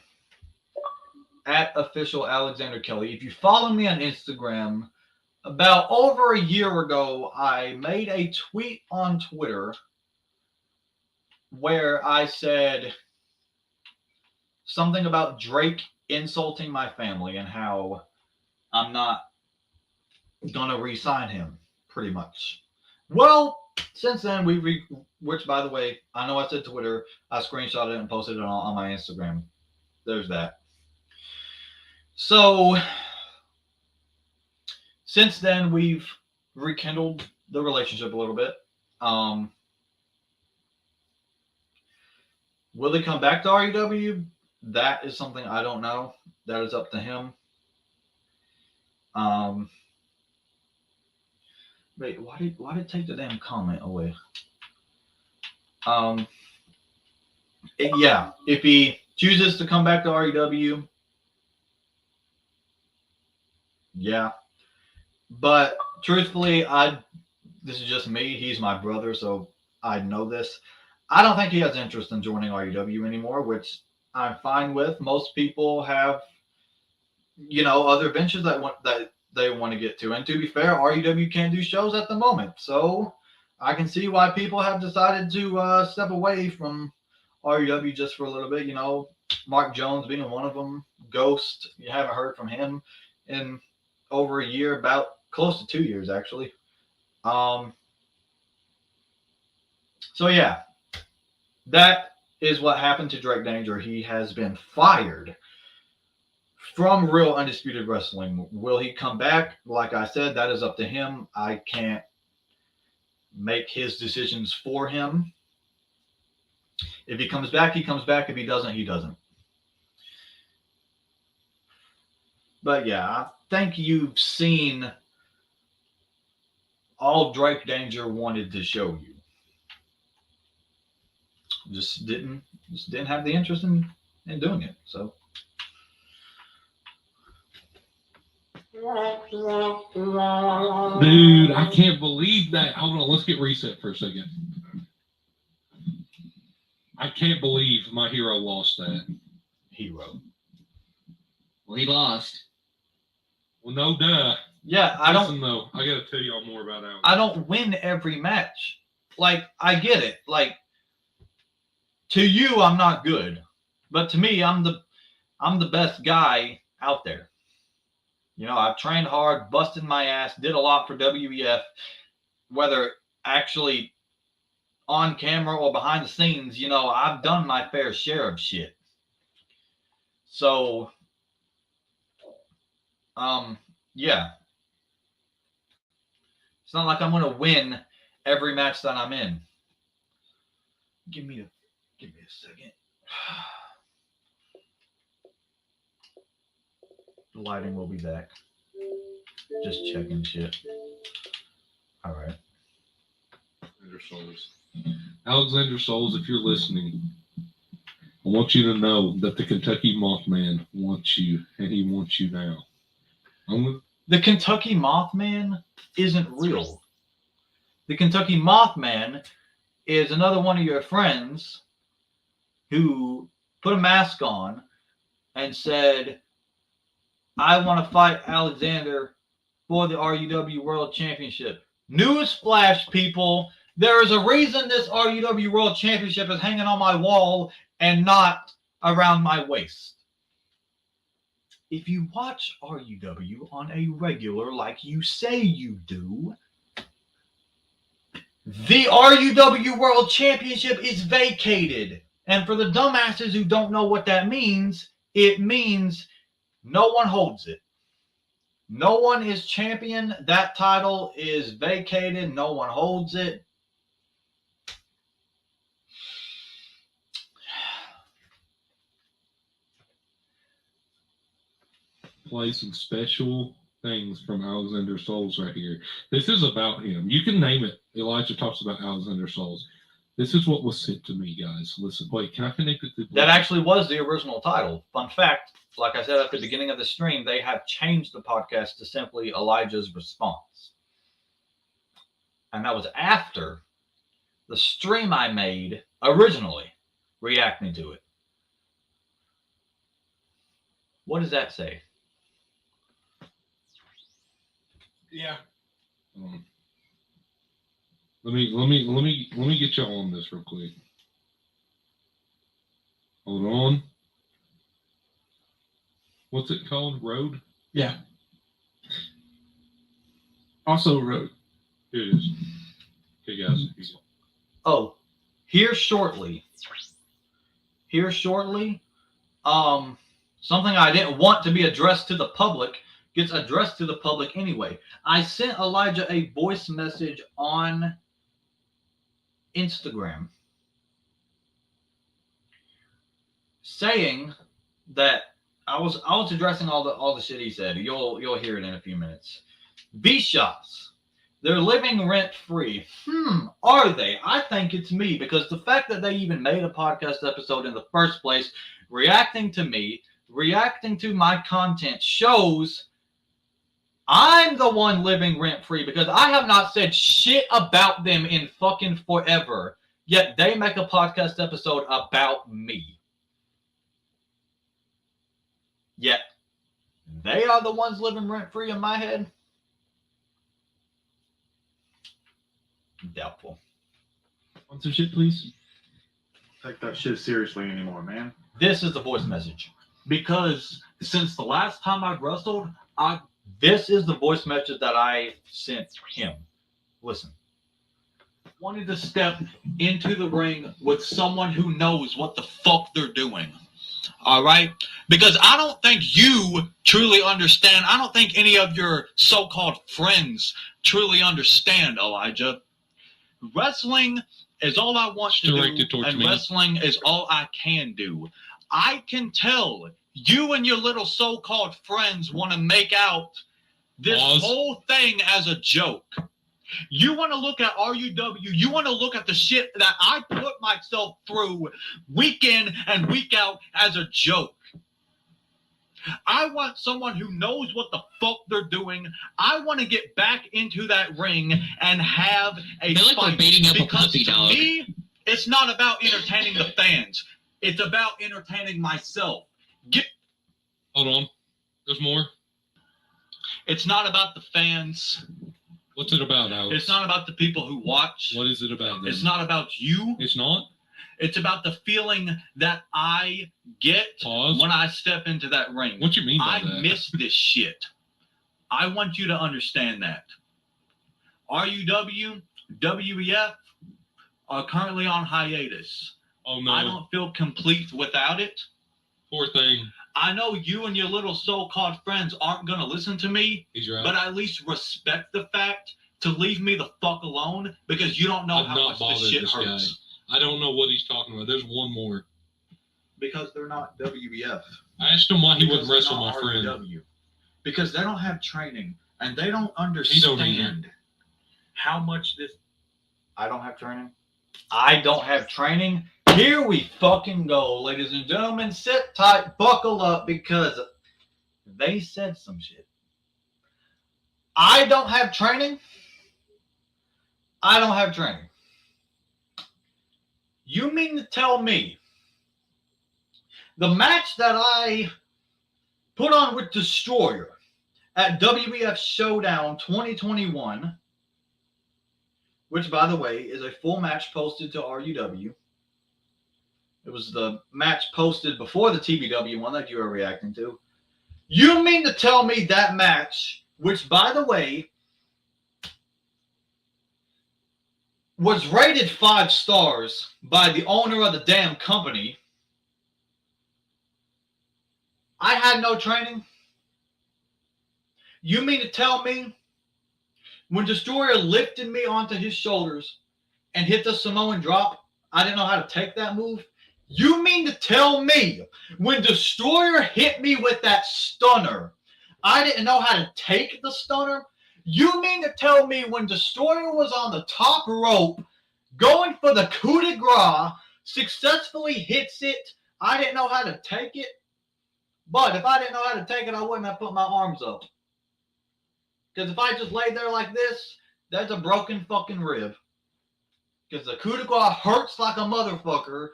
@official Alexander Kelly. If you follow me on Instagram, about over a year ago, I made a tweet on Twitter where I said something about Drake insulting my family and how I'm not gonna re-sign him, pretty much. Well, since then which by the way, I know I said Twitter, I screenshotted it and posted it on my Instagram. There's that. So since then we've rekindled the relationship a little bit. Will he come back to REW? That is something I don't know. That is up to him. Wait, why did it take the damn comment away? Yeah, if he chooses to come back to REW, yeah. But truthfully, this is just me. He's my brother, so I know this. I don't think he has interest in joining REW anymore, which I'm fine with. Most people have, other ventures that they want to get to. And to be fair, REW can't do shows at the moment. So I can see why people have decided to step away from REW just for a little bit. Mark Jones being one of them. Ghost, you haven't heard from him in over a year, about close to 2 years, actually. So yeah, that is what happened to Drake Danger. He has been fired from Real Undisputed Wrestling. Will he come back? Like I said, that is up to him. I can't make his decisions for him. If he comes back, he comes back. If he doesn't, he doesn't. But yeah, I think you've seen all Drake Danger wanted to show you. Just didn't have the interest in doing it. So Dude, I can't believe that. Hold on, let's get reset for a second. I can't believe my hero lost that. hero. Well, he lost. Well, no duh. Yeah, Listen, though, I gotta tell y'all more about Alex. I don't win every match. Like, I get it. Like, to you, I'm not good, but to me, I'm the best guy out there. I've trained hard, busted my ass, did a lot for WEF, whether actually on camera or behind the scenes. I've done my fair share of shit. So, yeah. It's not like I'm gonna win every match that I'm in. Give me a second. The lighting will be back. Just checking shit. All right. Alexander Souls, if you're listening, I want you to know that the Kentucky Mothman wants you, and he wants you now. The Kentucky Mothman isn't real. The Kentucky Mothman is another one of your friends who put a mask on and said, I want to fight Alexander for the RUW World Championship. Newsflash, people. There is a reason this RUW World Championship is hanging on my wall and not around my waist. If you watch RUW on a regular, like you say you do, the RUW World Championship is vacated. And for the dumbasses who don't know what that means, it means No one holds it. No one is champion. That title is vacated. No one holds it. Play some special things from Alexander Souls right here. This is about him. You can name it. Elijah talks about Alexander Souls. This is what was sent to me, guys. Listen, wait, can I connect it to That actually was the original title. Fun fact, like I said at the beginning of the stream, they have changed the podcast to simply Elijah's Response. And that was after the stream I made originally reacting to it. What does that say? Yeah. Let me get y'all on this real quick. Hold on. What's it called? Road? Yeah. Also road. Here it is. Okay, guys. Oh, here shortly. Something I didn't want to be addressed to the public gets addressed to the public anyway. I sent Elijah a voice message on Instagram saying that I was addressing all the shit he said. You'll hear it in a few minutes. V-shots. They're living rent free. Are they? I think it's me, because the fact that they even made a podcast episode in the first place, reacting to me, reacting to my content, shows I'm the one living rent free, because I have not said shit about them in fucking forever. Yet they make a podcast episode about me. Yet they are the ones living rent free in my head. Doubtful. Sponsorship, please. Take that shit seriously anymore, man. This is the voice message. Because since the last time I wrestled, this is the voice message that I sent him. Listen. Wanted to step into the ring with someone who knows what the fuck they're doing. All right? Because I don't think you truly understand. I don't think any of your so-called friends truly understand, Elijah. Wrestling is all I want to Directed do, towards and me. wrestling is all I can do. I can tell you and your little so-called friends want to make out this Pause. whole thing as a joke. You want to look at RUW. You want to look at the shit that I put myself through week in and week out as a joke. I want someone who knows what the fuck they're doing. I want to get back into that ring and have a I feel like we're fight. beating up a Because puppy to dog. me, it's not about entertaining the fans. It's about entertaining myself. Hold on. There's more. It's not about the fans. What's it about, Alex? It's not about the people who watch. What is it about then? It's not about you. It's not? It's about the feeling that I get Pause. when I step into that ring. What you mean by I that? miss this shit. I want you to understand that. RUW, WEF are currently on hiatus. Oh, no. I don't feel complete without it. Poor thing. I know you and your little so-called friends aren't going to listen to me, He's right. but at least respect the fact to leave me the fuck alone, because you don't know I've how not much bothered this shit this guy. hurts. I don't know what he's talking about. There's one more. Because they're not WEF. I asked him why he Because wouldn't they're wrestle my not friend. RUW. Because they don't have training and they don't He understand don't either. how much this. I don't have training. I don't have training. Here we fucking go, ladies and gentlemen. Sit tight, buckle up, because they said some shit. I don't have training. I don't have training. You mean to tell me the match that I put on with Destroyer at WWF Showdown 2021, which, by the way, is a full match posted to RUW. It was the match posted before the TBW one that you were reacting to. You mean to tell me that match, which, by the way, was rated 5 stars by the owner of the damn company, I had no training? You mean to tell me when Destroyer lifted me onto his shoulders and hit the Samoan drop, I didn't know how to take that move? You mean to tell me when Destroyer hit me with that stunner, I didn't know how to take the stunner? You mean to tell me when Destroyer was on the top rope going for the coup de grace, successfully hits it, I didn't know how to take it? But if I didn't know how to take it, I wouldn't have put my arms up. Because if I just laid there like this, that's a broken fucking rib. Because the coup de grace hurts like a motherfucker.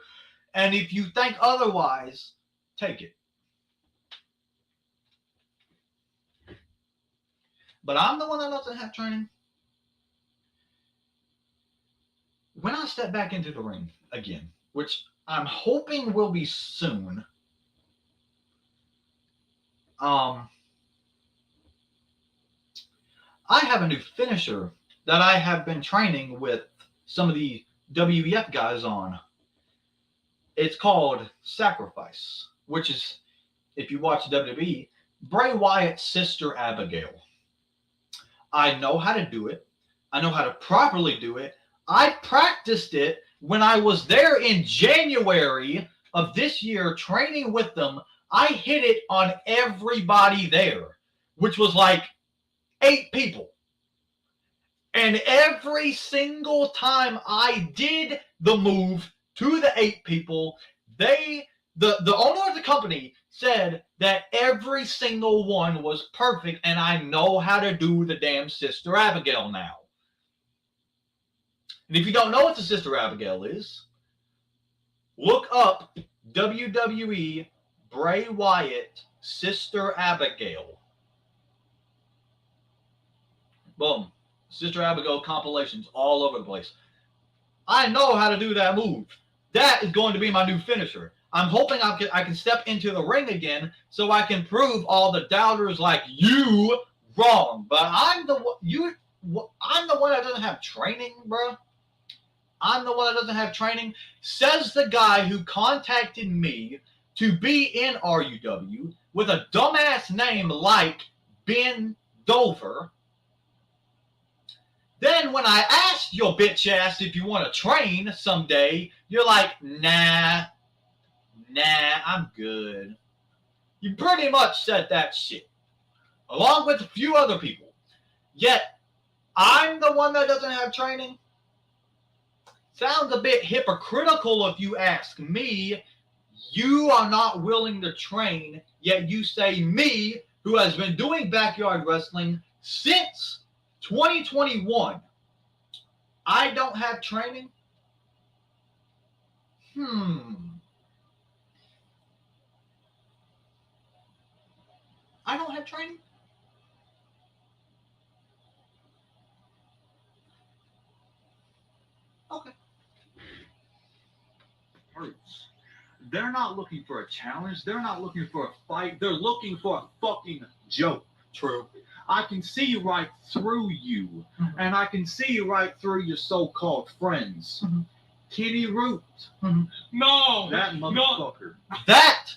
And if you think otherwise, take it. But I'm the one that doesn't have training. When I step back into the ring again, which I'm hoping will be soon, I have a new finisher that I have been training with some of the WEF guys on. It's called Sacrifice, which is, if you watch WWE, Bray Wyatt's sister Abigail. I know how to do it. I know how to properly do it. I practiced it when I was there in January of this year training with them. I hit it on everybody there, which was like 8 people. And every single time I did the move to the 8 people, the owner of the company said that every single one was perfect, and I know how to do the damn Sister Abigail now. And if you don't know what the Sister Abigail is, look up WWE Bray Wyatt Sister Abigail. Boom. Sister Abigail compilations all over the place. I know how to do that move. That is going to be my new finisher. I'm hoping I can step into the ring again so I can prove all the doubters like you wrong. But I'm the one that doesn't have training, bro. I'm the one that doesn't have training. Says the guy who contacted me to be in RUW with a dumbass name like Ben Dover. Then when I asked your bitch ass if you want to train someday, you're like, nah, I'm good. You pretty much said that shit, along with a few other people. Yet, I'm the one that doesn't have training. Sounds a bit hypocritical if you ask me. You are not willing to train, yet you say me, who has been doing backyard wrestling since 2021, I don't have training? I don't have training? Okay. Hurts. They're not looking for a challenge. They're not looking for a fight. They're looking for a fucking joke. True. I can see right through you, and I can see right through your so-called friends. Kenny Root. No, That motherfucker. That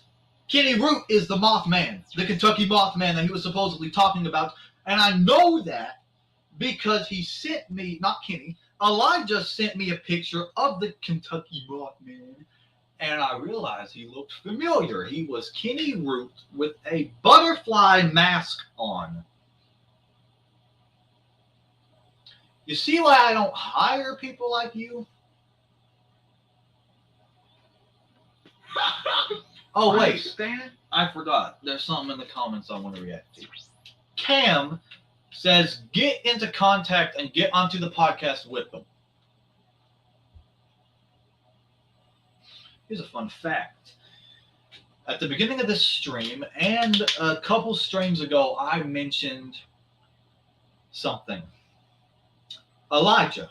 Kenny Root is the Mothman, the Kentucky Mothman that he was supposedly talking about. And I know that because he sent me, not Kenny, Elijah sent me a picture of the Kentucky Mothman. And I realized he looked familiar. He was Kenny Root with a butterfly mask on. You see why I don't hire people like you? Oh, wait. Understand? I forgot. There's something in the comments I want to react to. Cam says, get into contact and get onto the podcast with them. Here's a fun fact. At the beginning of this stream and a couple streams ago, I mentioned something. Elijah,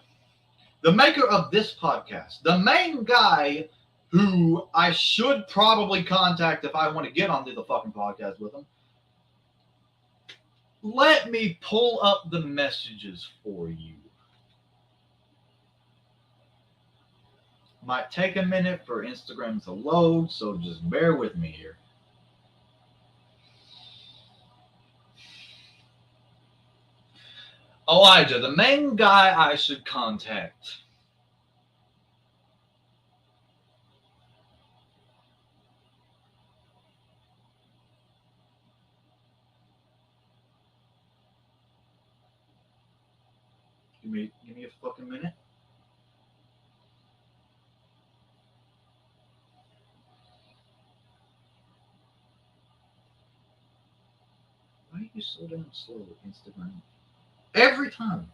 the maker of this podcast, the main guy who I should probably contact if I want to get onto the fucking podcast with him. Let me pull up the messages for you. Might take a minute for Instagram to load, so just bear with me here. Elijah, the main guy I should contact. Give me a fucking minute. Why are you so damn slow with Instagram? Every time.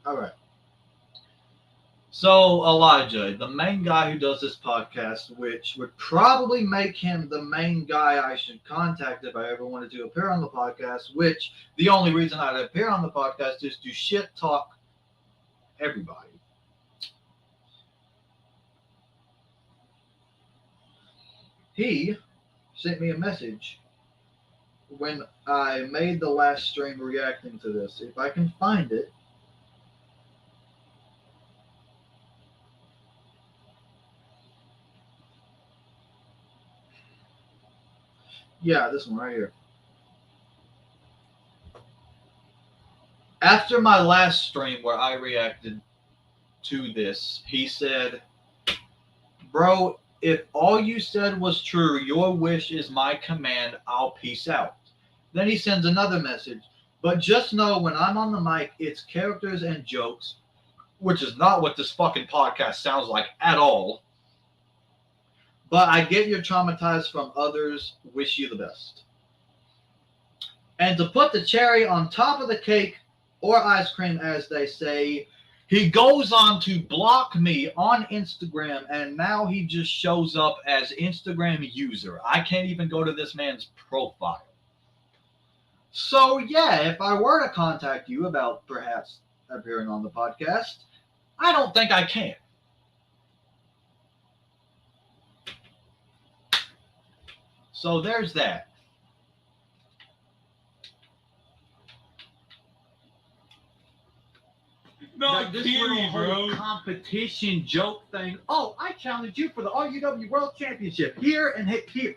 All right. So, Elijah, the main guy who does this podcast, which would probably make him the main guy I should contact if I ever wanted to appear on the podcast, which the only reason I'd appear on the podcast is to shit talk everybody. He sent me a message when I made the last stream reacting to this. If I can find it. Yeah, this one right here. After my last stream where I reacted to this, he said, bro, if all you said was true, your wish is my command, I'll peace out. Then he sends another message, but just know when I'm on the mic, it's characters and jokes, which is not what this fucking podcast sounds like at all. But I get you're traumatized from others. Wish you the best. And to put the cherry on top of the cake, or ice cream as they say, he goes on to block me on Instagram, and now he just shows up as Instagram user. I can't even go to this man's profile. So yeah, if I were to contact you about perhaps appearing on the podcast, I don't think I can. So there's that. Not this Kenny, little whole bro. competition joke thing. Oh, I challenge you for the RUW World Championship here and hit here.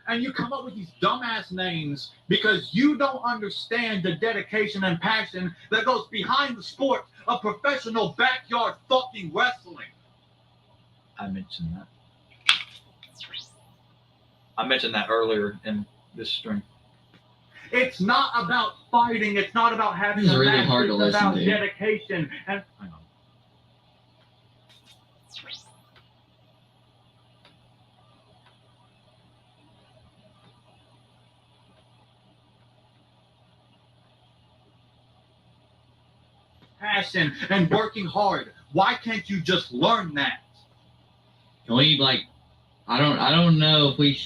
And you come up with these dumbass names because you don't understand the dedication and passion that goes behind the sport of professional backyard fucking wrestling. I mentioned that. I mentioned that earlier in this stream. It's not about fighting. It's not about having This is a really match. hard to It's listen about to. dedication and Hang on. passion and working hard. Why can't you just learn that? Can we I don't know if we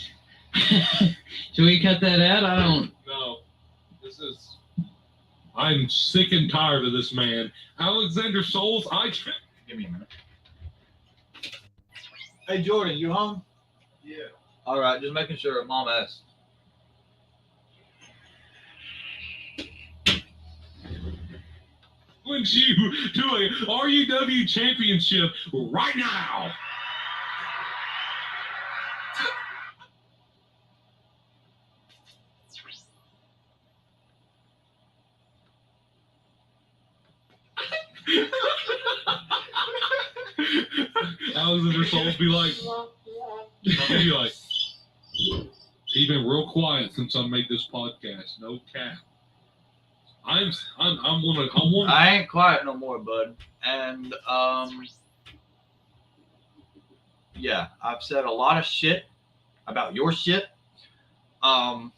should we cut that out? I don't. No, this is. I'm sick and tired of this man, Alexander Souls. Give me a minute. Hey Jordan, you home? Yeah. All right, just making sure. Mom asked. Wouldn't you do a RUW championship right now? Alexander Souls be like, he's been real quiet since I made this podcast. No cap. I'm one. I ain't quiet no more, bud. And yeah, I've said a lot of shit about your shit. I'm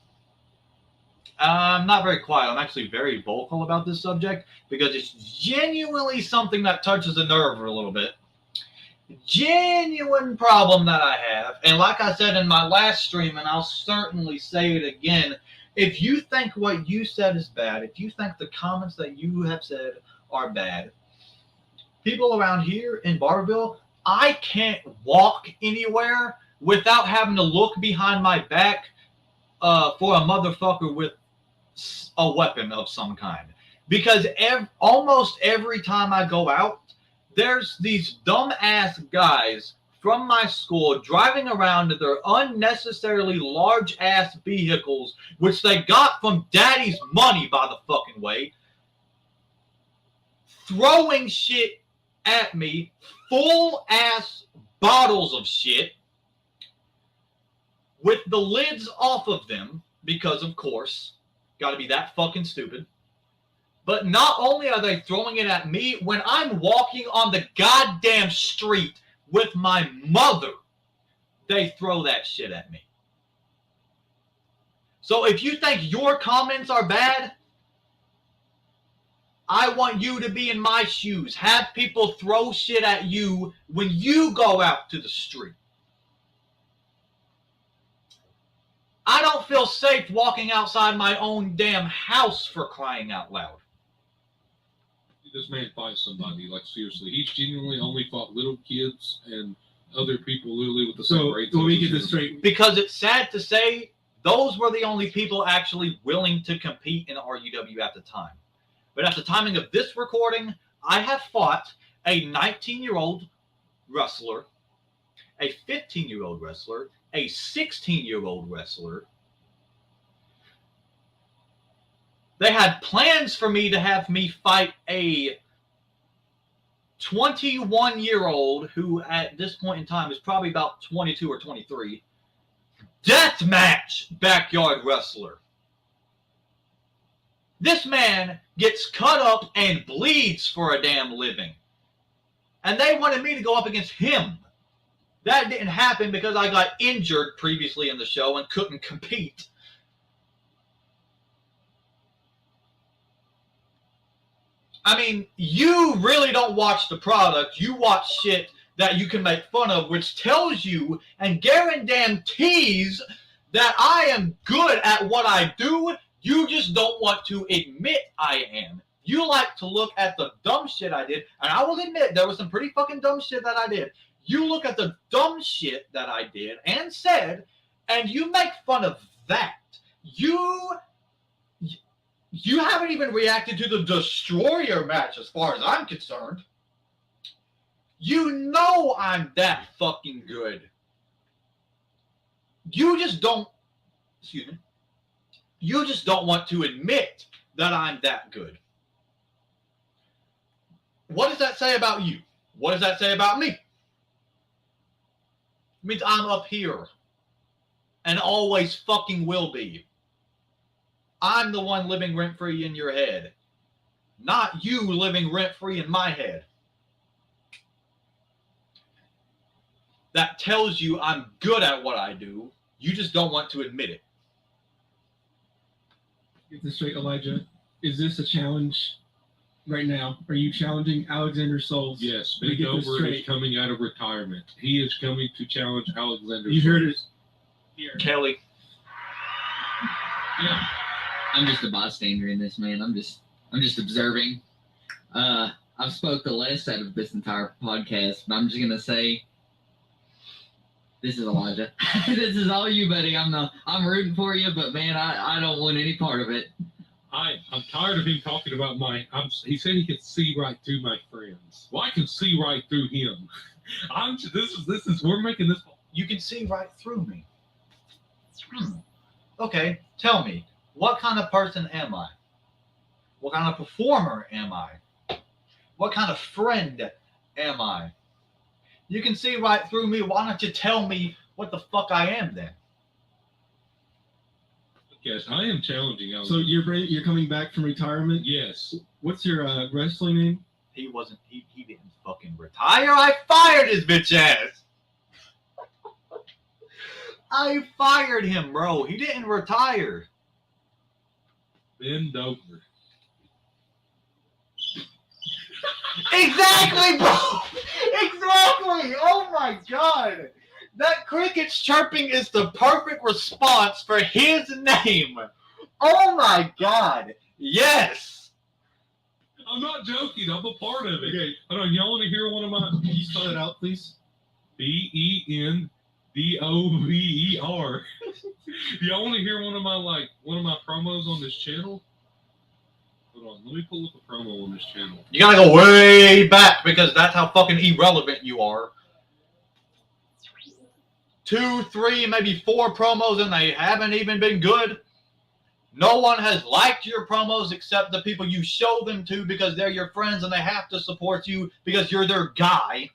not very quiet. I'm actually very vocal about this subject because it's genuinely something that touches the nerve a little bit. Genuine problem that I have. And like I said in my last stream, and I'll certainly say it again, if you think what you said is bad, if you think the comments that you have said are bad, people around here in Barberville, I can't walk anywhere without having to look behind my back for a motherfucker with a weapon of some kind. because almost every time I go out, there's these dumbass guys from my school driving around in their unnecessarily large ass vehicles, which they got from daddy's money, by the fucking way, throwing shit at me, full ass bottles of shit with the lids off of them, because of course, gotta be that fucking stupid. But not only are they throwing it at me, when I'm walking on the goddamn street with my mother, they throw that shit at me. So if you think your comments are bad, I want you to be in my shoes. Have people throw shit at you when you go out to the street. I don't feel safe walking outside my own damn house, for crying out loud. This man fights somebody, like seriously. He's genuinely only fought little kids and other people literally with the same So grades. let me as get him. this straight. Because it's sad to say, those were the only people actually willing to compete in RUW at the time. But at the timing of this recording, I have fought a 19-year-old wrestler, a 15-year-old wrestler, a 16-year-old wrestler. They had plans for me to have me fight a 21-year-old who at this point in time is probably about 22 or 23. Deathmatch backyard wrestler. This man gets cut up and bleeds for a damn living. And they wanted me to go up against him. That didn't happen because I got injured previously in the show and couldn't compete. I mean, you really don't watch the product. You watch shit that you can make fun of, which tells you and guarantees that I am good at what I do. You just don't want to admit I am. You like to look at the dumb shit I did, and I will admit there was some pretty fucking dumb shit that I did. You look at the dumb shit that I did and said, and you make fun of that. You haven't even reacted to the Destroyer match as far as I'm concerned. You know I'm that fucking good. You just don't, you just don't want to admit that I'm that good. What does that say about you? What does that say about me? It means I'm up here and always fucking will be. I'm the one living rent-free in your head, not you living rent-free in my head. That tells you I'm good at what I do. You just don't want to admit it. Get this straight, Elijah. Is this a challenge right now? Are you challenging Alexander Souls? Yes, Let me Big get this Over is straight. coming out of retirement. He is coming to challenge Alexander. You heard it Souls. here. Kelly, Yeah. I'm just a bystander in this, man. I'm just observing. I've spoke the less out of this entire podcast, but I'm just gonna say, this is Elijah. This is all you, buddy. I'm rooting for you, but man, I don't want any part of it. I'm tired of him talking about he said he could see right through my friends. Well, I can see right through him. We're making this. you can see right through me. Okay, tell me, what kind of person am I? What kind of performer am I? What kind of friend am I? You can see right through me. Why don't you tell me what the fuck I am then? Yes, I am challenging So Alexander. you're coming back from retirement? Yes. What's your wrestling name? He didn't fucking retire. I fired his bitch ass. I fired him, bro. He didn't retire. Bend over. Exactly, bro. Exactly. Oh my god. That cricket's chirping is the perfect response for his name. Oh my god. Yes. I'm not joking. I'm a part of it. Okay. Hold on. Y'all want to hear one of my Can you spell it out, please? BENDOVER? Y'all want to hear one of my promos on this channel? Hold on, let me pull up a promo on this channel. You gotta go way back because that's how fucking irrelevant you are. 2, 3, maybe 4 promos and they haven't even been good. No one has liked your promos except the people you show them to because they're your friends and they have to support you because you're their guy.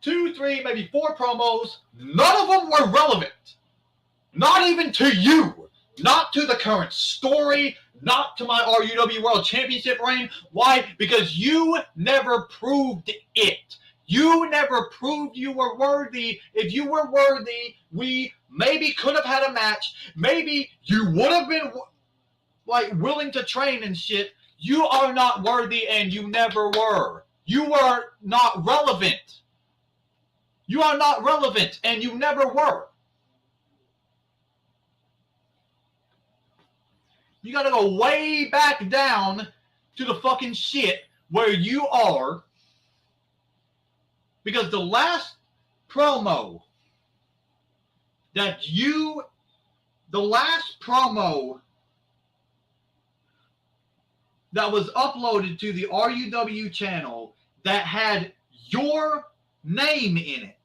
2, 3, maybe 4 promos. None of them were relevant. Not even to you. Not to the current story. Not to my RUW World Championship reign. Why? Because you never proved it. You never proved you were worthy. If you were worthy, we maybe could have had a match. Maybe you would have been like willing to train and shit. You are not worthy and you never were. You are not relevant. You are not relevant and you never were. You gotta go way back down to the fucking shit where you are. Because the last promo that was uploaded to the RUW channel that had your name in it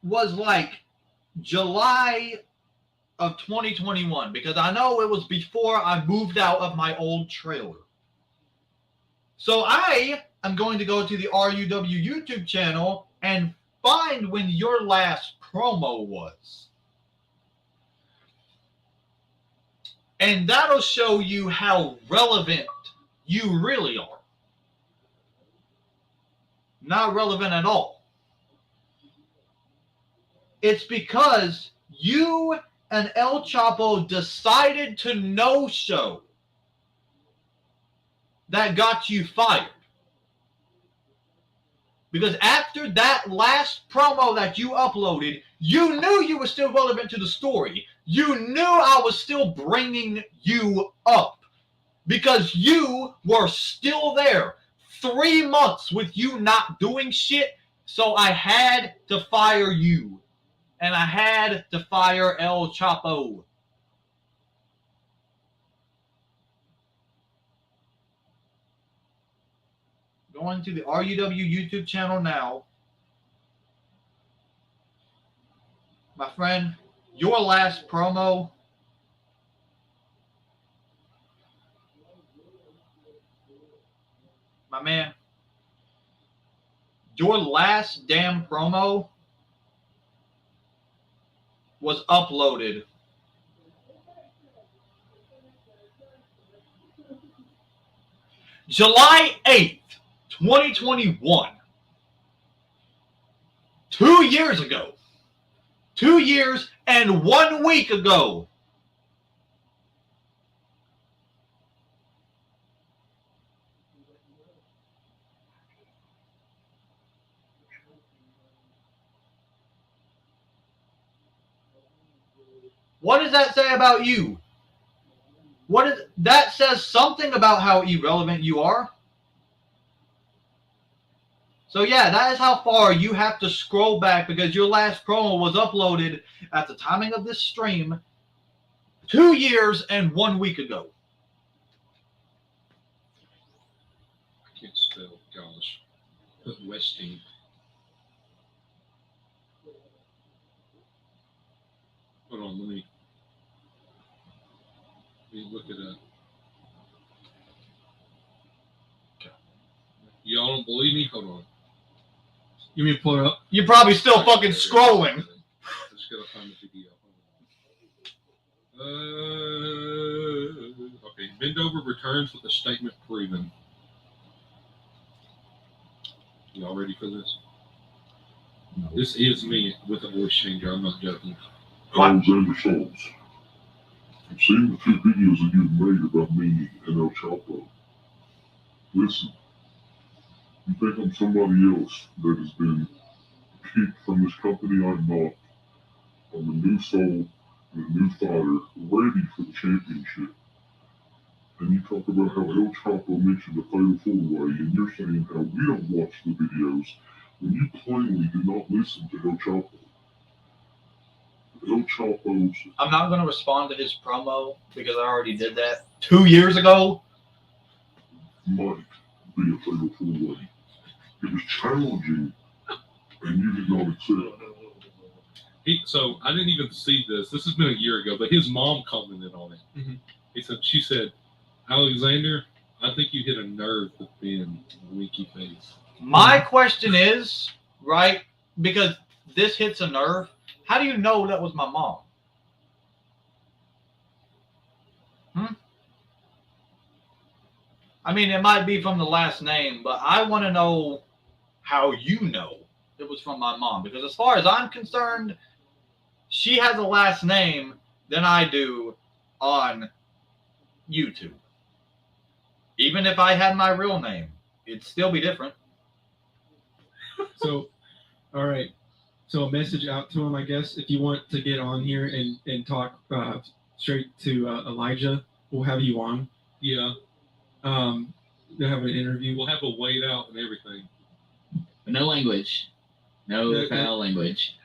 was like July of 2021 because I know it was before I moved out of my old trailer. So I am going to go to the RUW YouTube channel and find when your last promo was. And that'll show you how relevant you really are. Not relevant at all. It's because you and El Chapo decided to no-show that got you fired. Because after that last promo that you uploaded, you knew you were still relevant to the story. You knew I was still bringing you up. Because you were still there. 3 months with you not doing shit. So I had to fire you. And I had to fire El Chapo. Going to the RUW YouTube channel now. My friend, your last promo my man, your last damn promo was uploaded July 8th, 2021. 2 years ago. 2 years and 1 week ago. What does that say about you? That says something about how irrelevant you are. So yeah, that is how far you have to scroll back because your last promo was uploaded at the timing of this stream 2 years and 1 week ago. I can't spell, gosh. Put Westing. Hold on, let me look it up. Y'all don't believe me? Hold on. You mean pull it up? You're probably still fucking scrolling. I just gotta find the video. Okay, Bendover returns with a statement proven. Y'all ready for this? No. This is me with a voice changer. I'm not joking. Alexander Schultz. I've seen the 2 videos that you've made about me and El Chapo. Listen, you think I'm somebody else that has been kicked from this company? I'm not. I'm a new soul, and a new fighter, ready for the championship. And you talk about how El Chapo mentioned the fatal 4-way, and you're saying how we don't watch the videos when you plainly did not listen to El Chapo. El Chapo's I'm not going to respond to his promo because I already did that 2 years ago. might be a fatal four-way. It was challenging, and you did not accept. So I didn't even see this. This has been a year ago, but his mom commented on it. Mhm. She said, Alexander, I think you hit a nerve with being winky face. My question is, right, because this hits a nerve, how do you know that was my mom? I mean, it might be from the last name, but I want to know how you know it was from my mom. Because as far as I'm concerned, she has a last name than I do on YouTube. Even if I had my real name, it'd still be different. So, all right. So a message out to him, I guess, if you want to get on here and talk straight to Elijah, we'll have you on. Yeah, They'll have an interview. we'll have a wait out and everything. But no language. No No, foul language.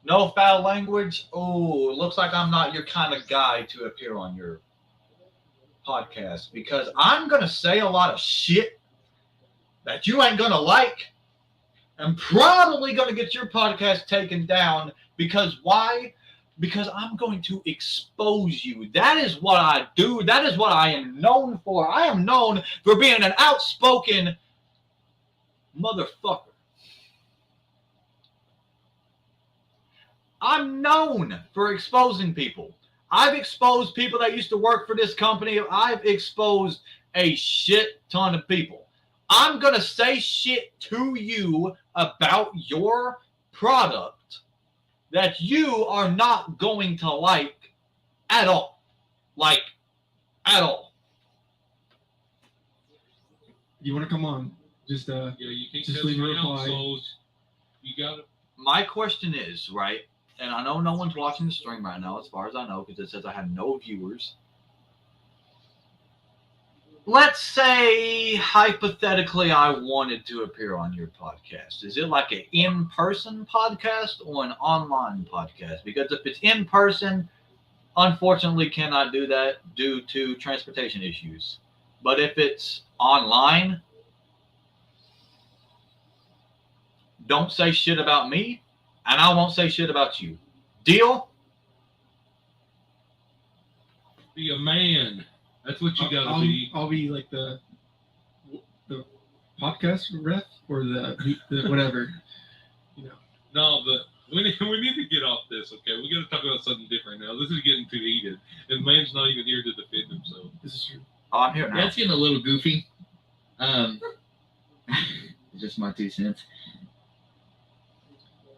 No foul language. Oh, looks like I'm not your kind of guy to appear on your podcast because I'm going to say a lot of shit that you ain't going to like and probably going to get your podcast taken down because why? Because I'm going to expose you. That is what I do. That is what I am known for. I am known for being an outspoken motherfucker. I'm known for exposing people. I've exposed people that used to work for this company. I've exposed a shit ton of people. I'm going to say shit to you about your product that you are not going to like at all. Like, at all. You want to come on? Just Yeah, you can't Just test leave a around, reply. so you got to. My question is, right, and I know no one's watching the stream right now as far as I know because it says I have no viewers. Let's say, hypothetically, I wanted to appear on your podcast. Is it like an in-person podcast or an online podcast? Because if it's in person, unfortunately cannot do that due to transportation issues. But if it's online, don't say shit about me, and I won't say shit about you. Deal? Be a man. That's what you got to be. I'll be like the podcast ref or the whatever. You know. No, but we need to get off this, okay? We got to talk about something different now. This is getting too heated. And the man's not even here to defend himself. This is true. Oh, I'm here now. That's getting a little goofy. Just my 2 cents.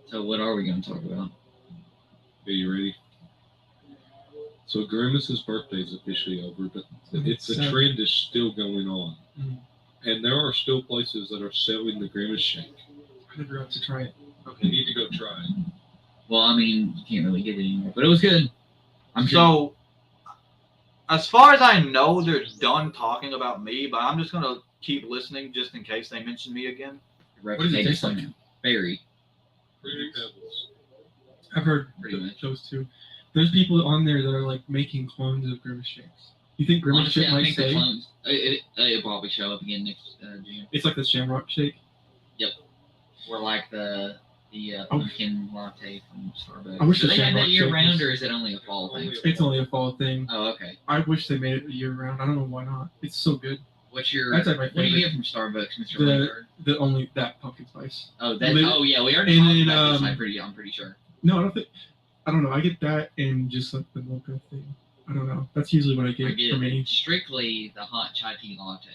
So what are we going to talk about? Are you ready? So Grimace's birthday is officially over, but it's the trend is still going on. Mhm. And there are still places that are selling the Grimace shake. I never got to try it. You need to go try it. Well, I mean, you can't really get it anymore, but it was good. I'm sure. So, as far as I know, they're done talking about me, but I'm just going to keep listening just in case they mention me again. What does it taste like? Berry. Fruity Pebbles. I've heard Pretty much. those two. There's people on there that are like making clones of Grimace shakes. You think Grimace Honestly, shake I might think the stay? clones. It'll probably show up again next June. It's like the Shamrock shake. Or like the pumpkin latte from Starbucks. I wish Do the they have that Shamrock year shake round, was- or is it only a fall thing? It's only a fall thing. Oh, okay. I wish they made it year round. I don't know why not. It's so good. What's your? That's like my What do you favorite. get from Starbucks, Mr. The- Langford? The only that pumpkin spice. Oh, that. Lit- Oh, yeah. We already and talked then, about this. um, I'm pretty sure. No, I don't know. I get that and just like the mocha thing. I don't know. That's usually what I I get get for me. strictly the hot chai tea latte.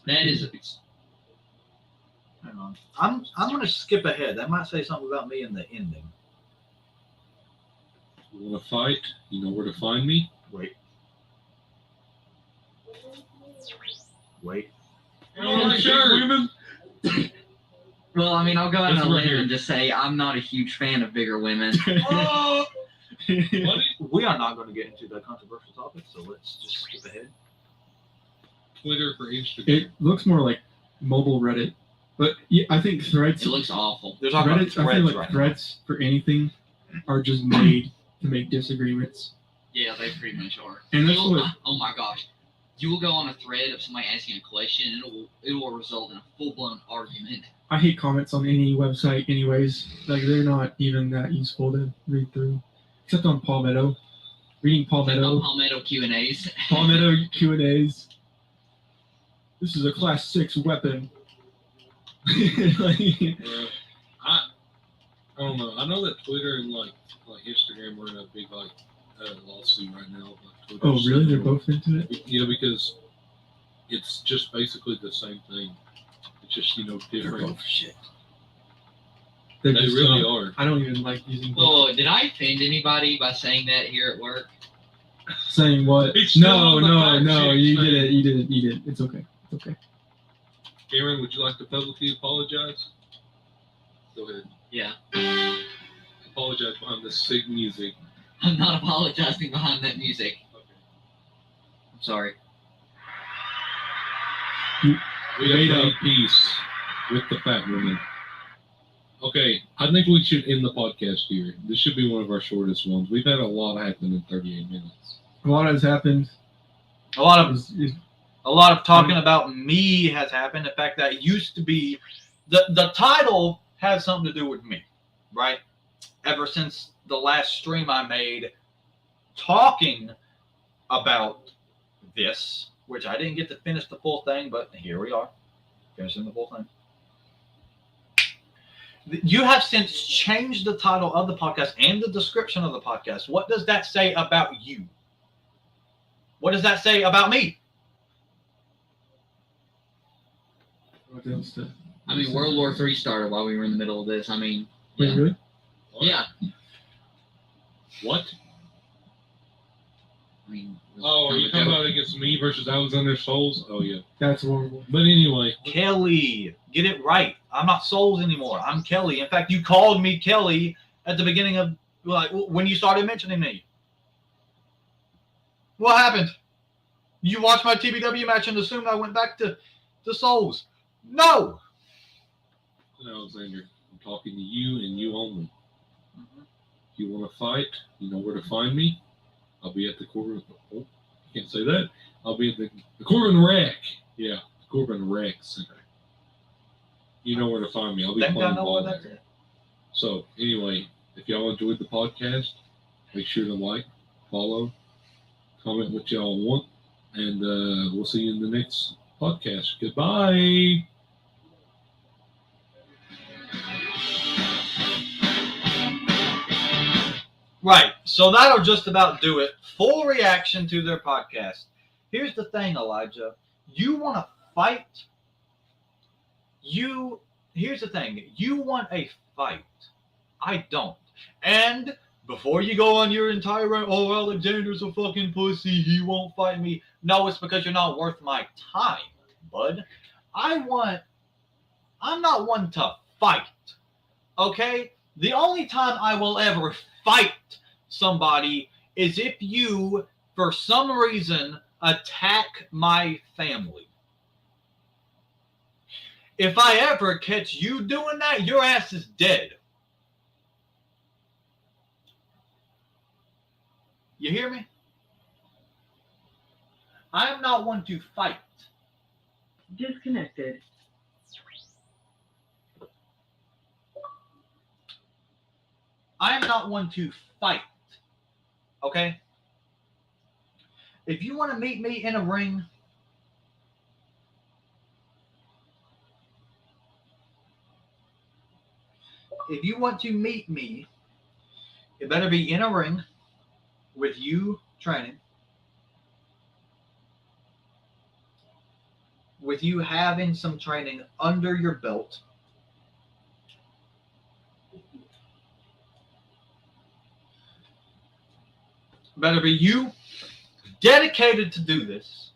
That is. Hang on. I'm going to skip ahead. That might say something about me in the ending. You want to fight? You know where to find me? Wait. Wait. Oh, sure. Women. Well, I mean, I'll go out That's on a right limb here. and just say I'm not a huge fan of bigger women. Oh! What? We are not going to get into that controversial topic, so let's just skip ahead. Twitter for Instagram. It looks more like mobile Reddit, but yeah, I think threads. It looks awful. They're talking Reddit. about I feel threads like right threads for anything are just made to make disagreements. Yeah, they pretty much are. And that's You'll- what- oh my gosh. You will go on a thread of somebody asking a question and it will result in a full blown argument. I hate comments on any website, anyways. Like they're not even that useful to read through, except on Palmetto. Reading Palmetto, Palmetto Q&As. Palmetto Q&As. This is a class 6 weapon. Like, Yeah. I don't know. I know that Twitter and like Instagram are in a big lawsuit right now. Like, oh, really? They're Twitter's- both into it? Yeah, because it's just basically the same thing. It's just They're different. both shit. They They're just, really are. I don't even like using Well, did I offend anybody by saying that here at work? saying what? It's still No, on the no, fact no. sheet You saying- did it. You did it. You did it. It's okay. It's okay. Cameron, would you like to publicly apologize? Go ahead. Yeah. Apologize behind this sick music. I'm not apologizing behind that music. Okay. I'm sorry. We Made have made up. peace with the fat woman. Okay, I think we should end the podcast here. This should be one of our shortest ones. We've had a lot happen in 38 minutes. A lot has happened. A lot of Is talking about me has happened. In fact, that used to be the title has something to do with me, right? Ever since the last stream I made talking about this, which I didn't get to finish the full thing, but here we are, finishing the full thing. You have since changed the title of the podcast and the description of the podcast. What does that say about you? What does that say about me? what else to? I mean, World War III started while we were in the middle of this. I mean, Wait, yeah. really? What? Yeah. What? I mean, it was Oh, are kind you of a talking joke. about against me versus Alexander Souls? Oh, yeah. That's horrible. But anyway, Kelly, get it right. I'm not Souls anymore. I'm Kelly. In fact, you called me Kelly at the beginning of like when you started mentioning me. What happened? You watched my TBW match and assumed I went back to Souls. No. Alexander, I'm talking to you and you only. If you want to fight, you know where to find me. I'll be at the Corbin. Oh, can't say that. I'll be at the Corbin Rec. Yeah, the Corbin Rec Center. You know where to find me. I'll be Think I playing know ball where that's there. at. So anyway, if y'all enjoyed the podcast, make sure to like, follow, comment what y'all want, and we'll see you in the next podcast. Goodbye. Right. So that'll just about do it. Full reaction to their podcast. Here's the thing, Elijah. You want to fight? Here's the thing. You want a fight. I don't. And before you go on your entire rant, oh, Alexander's a fucking pussy, he won't fight me. No, it's because you're not worth my time, bud. I'm not one to fight. Okay? The only time I will ever fight somebody is if you, for some reason, attack my family. If I ever catch you doing that, your ass is dead. You hear me? I am not one to fight. Disconnected. I am not one to fight. Okay? If you want to meet me in a ring, if you want to meet me, it better be in a ring with you training, with you having some training under your belt. Better be you dedicated to do this,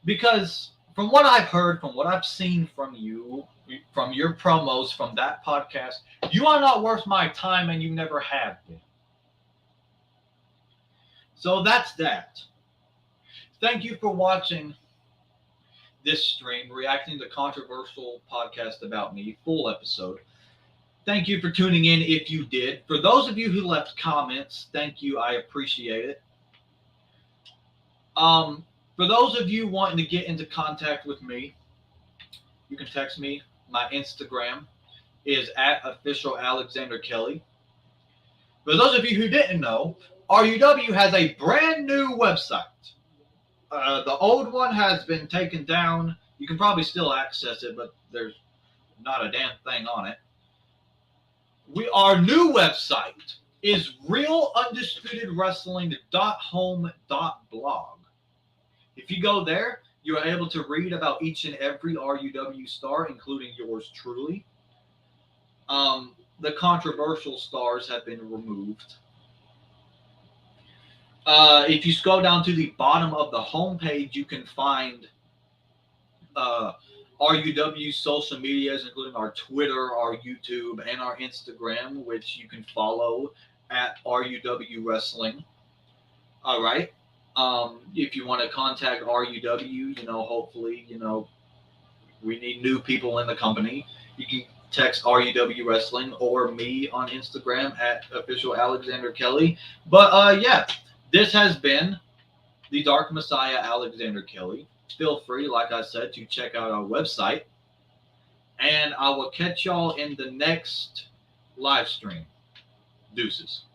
because from what I've heard, from what I've seen from you, from your promos, from that podcast, you are not worth my time and you never have been. So that's that. Thank you for watching this stream, reacting to controversial podcast about me, full episode. thank you for tuning in if you did. For those of you who left comments, thank you. I appreciate it. For those of you wanting to get into contact with me, you can text me. My Instagram is at official Alexander Kelly. For those of you who didn't know, RUW has a brand new website. The old one has been taken down. You can probably still access it, but there's not a damn thing on it. Our new website is realundisputedwrestling.home.blog. If you go there, you are able to read about each and every RUW star, including yours truly. The controversial stars have been removed. If you scroll down to the bottom of the homepage, you can find RUW social medias, including our Twitter, our YouTube, and our Instagram, which you can follow at RUW Wrestling. All right. If you want to contact RUW, hopefully, we need new people in the company. You can text RUW Wrestling or me on Instagram at official Alexander Kelly. But yeah, this has been the Dark Messiah Alexander Kelly. Feel free, like I said, to check out our website. And I will catch y'all in the next live stream. Deuces.